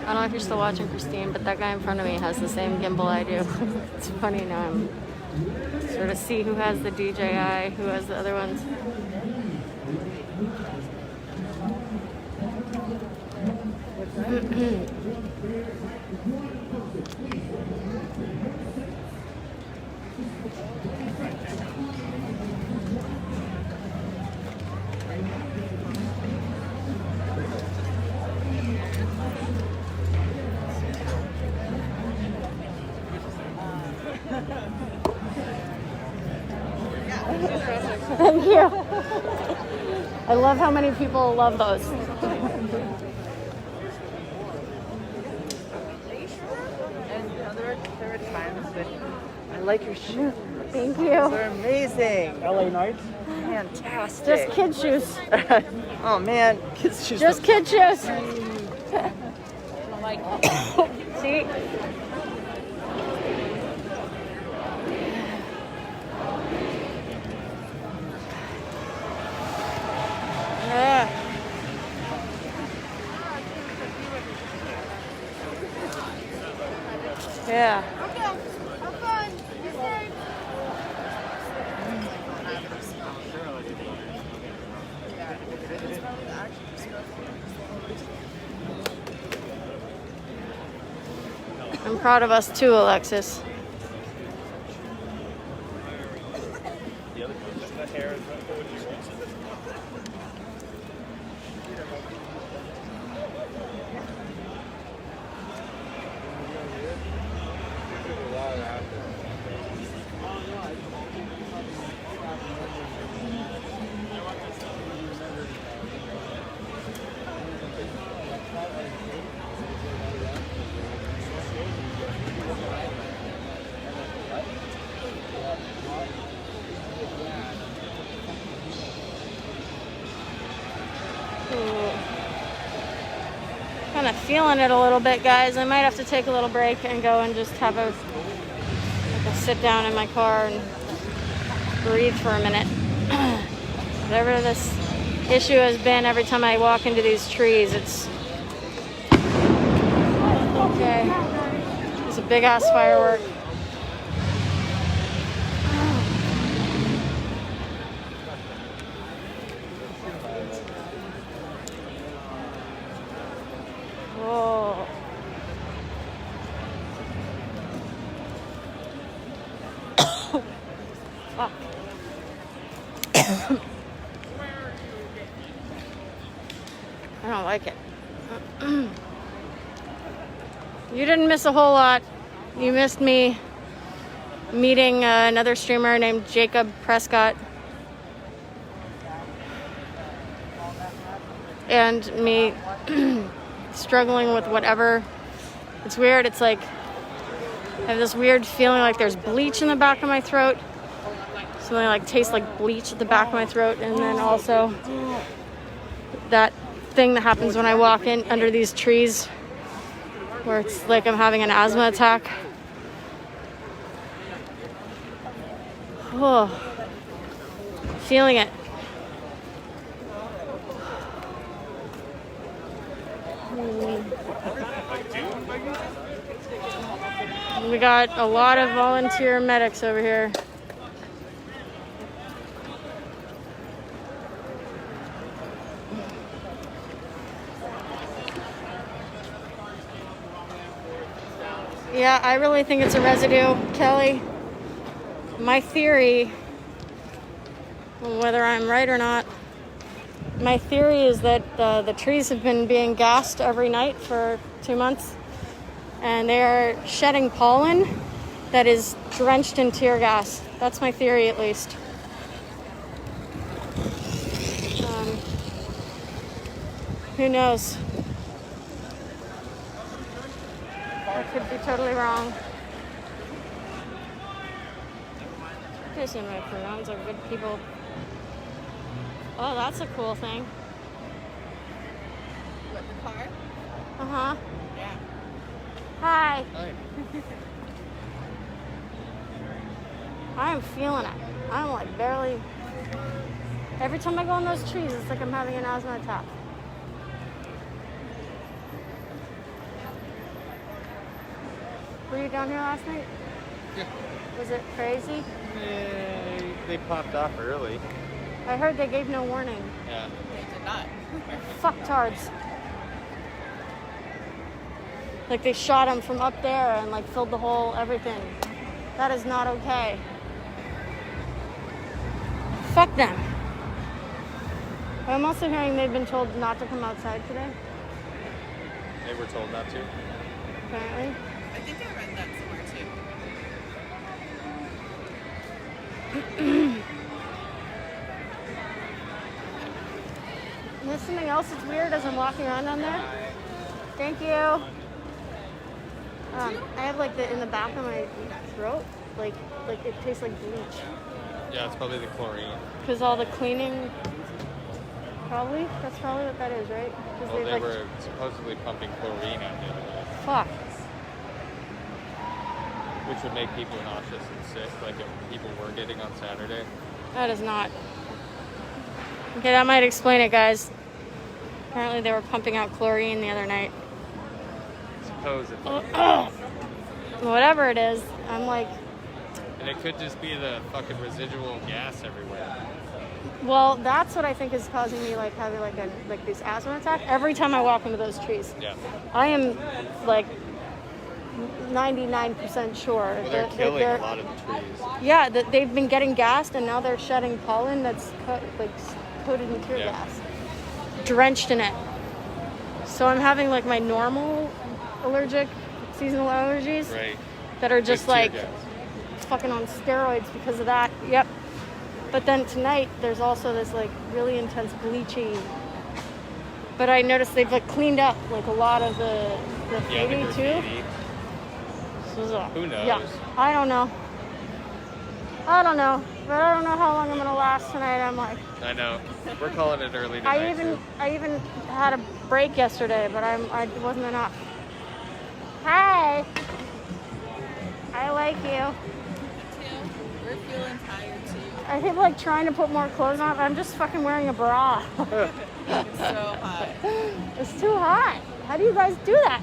I don't know if you're still watching, Christine, but that guy in front of me has the same gimbal I do. It's funny now. I'm sort of see who has the DJI, who has the other ones. Thank you. I love how many people love those. They're times, but I like your shoes. Thank you. They're amazing. LA Nights? Fantastic. Just kid shoes. Oh man, kids shoes. Just kid shoes. See? Yeah. Okay. Have fun. Be safe. I'm proud of us too, Alexis. Kind of feeling it a little bit, guys. I might have to take a little break and go and just have a sit down in my car and breathe for a minute. Whatever this issue has been, every time I walk into these trees, it's okay. It's a big ass firework. Whoa. Fuck. I don't like it. You didn't miss a whole lot. You missed me meeting another streamer named Jacob Prescott. And me struggling with whatever. It's weird. It's like I have this weird feeling like there's bleach in the back of my throat. Something like tastes like bleach at the back of my throat. And then also that thing that happens when I walk in under these trees where it's like I'm having an asthma attack. Oh, feeling it. We got a lot of volunteer medics over here. Yeah, I really think it's a residue, Kelly. My theory, whether I'm right or not, my theory is that the trees have been being gassed every night for 2 months, and they are shedding pollen that is drenched in tear gas. That's my theory, at least. Who knows? I could be totally wrong. Kissing my pronouns are good people. Oh, that's a cool thing. What, the car? Uh-huh. Yeah. Hi. Hi. I am feeling it. I'm like barely... Every time I go on those trees, it's like I'm having an asthma attack. Were you down here last night? Yeah. Was it crazy? They popped off early. I heard they gave no warning. Yeah. They did not. Fucktards. Like they shot him from up there and like filled the hole, everything. That is not okay. Fuck them. I'm also hearing they've been told not to come outside today. They were told not to. Apparently. I think I read that somewhere too. There's something else that's weird as I'm walking around on there. Thank you. I have like in the back of my throat, like it tastes like bleach. Yeah, it's probably the chlorine. Because all the cleaning, probably. That's probably what that is, right? Well, they were supposedly pumping chlorine out the other day. Fuck. Which would make people nauseous and sick, like if people were getting on Saturday. That is not. Okay, that might explain it, guys. Apparently they were pumping out chlorine the other night. Supposedly. Whatever it is, I'm like... And it could just be the fucking residual gas everywhere. Well, that's what I think is causing me like having like this asthma attack every time I walk into those trees. Yeah. I am like 99% sure. Well, they're killing a lot of the trees. Yeah, they've been getting gassed and now they're shedding pollen that's coated in tear gas, drenched in it. So I'm having like my normal seasonal allergies that are just like fucking on steroids because of that. Yep. But then tonight there's also this like really intense bleachy. But I noticed they've like cleaned up like a lot of the graffiti too. So, who knows? Yeah, I don't know. But I don't know how long I'm gonna last tonight. I'm like. I know. We're calling it early tonight. I even had a break yesterday, but it wasn't enough. Hi. I like you. We're feeling tired too. I think like trying to put more clothes on. I'm just fucking wearing a bra. It's so hot. It's too hot. How do you guys do that?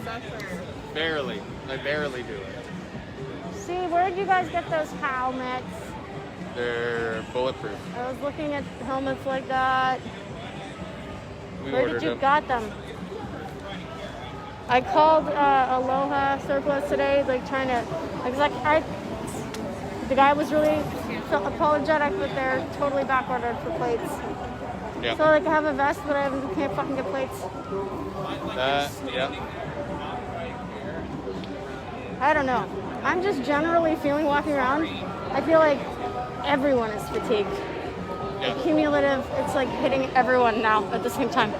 Suffer. Barely. I barely do it. See, where did you guys get those helmets? They're bulletproof. I was looking at helmets like that. Where did you got them? I called Aloha Surplus today, like trying to, the guy was really apologetic, but they're totally back ordered for plates. Yeah. So like I have a vest, but I can't fucking get plates. Yeah. I don't know. I'm just generally feeling walking around. I feel like everyone is fatigued. Yeah. Cumulative, it's like hitting everyone now at the same time.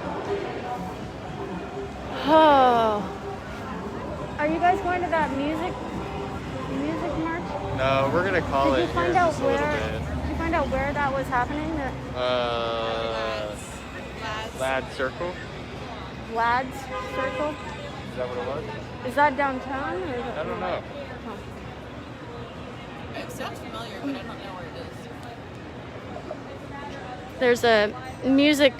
Oh. Are you guys going to that music march? No, we're gonna call it. Did you find out just a little bit. Did you find out where that was happening? Lad Circle. Lad's Circle? Is that what it was? Is that downtown? Or is it... I don't know. It sounds familiar, but I don't know where it is. There's a music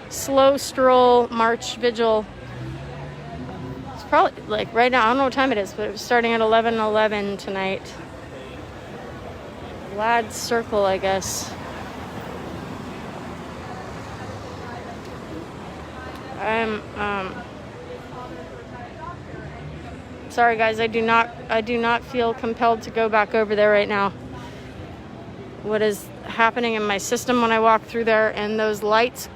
slow stroll march vigil probably like right now. I don't know what time it is, but it was starting at 11:11 tonight. Lad Circle, I guess. I'm sorry guys, I do not feel compelled to go back over there right now. What is happening in my system when I walk through there, and those lights,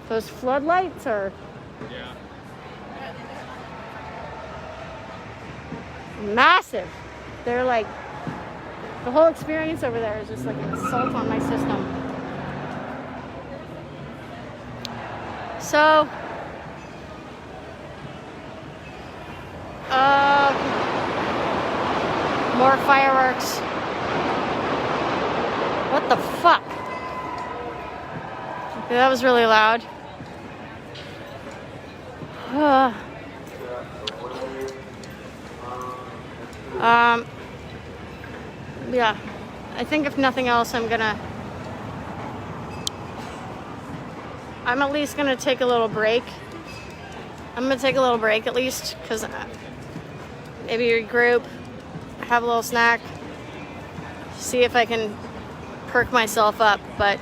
those floodlights are massive. They're like, the whole experience over there is just like an assault on my system. So, more fireworks. What the fuck? Okay, that was really loud. Yeah, I think if nothing else, I'm at least gonna take a little break. I'm gonna take a little break at least, because maybe regroup, have a little snack, see if I can perk myself up, but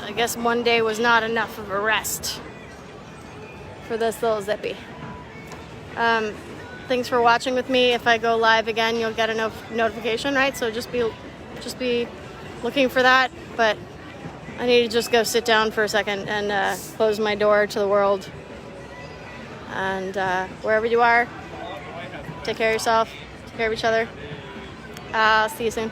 I guess one day was not enough of a rest for this little zippy. Thanks for watching with me. If I go live again, you'll get a notification, right? So just be looking for that. But I need to just go sit down for a second and close my door to the world. And wherever you are, take care of yourself, take care of each other. I'll see you soon.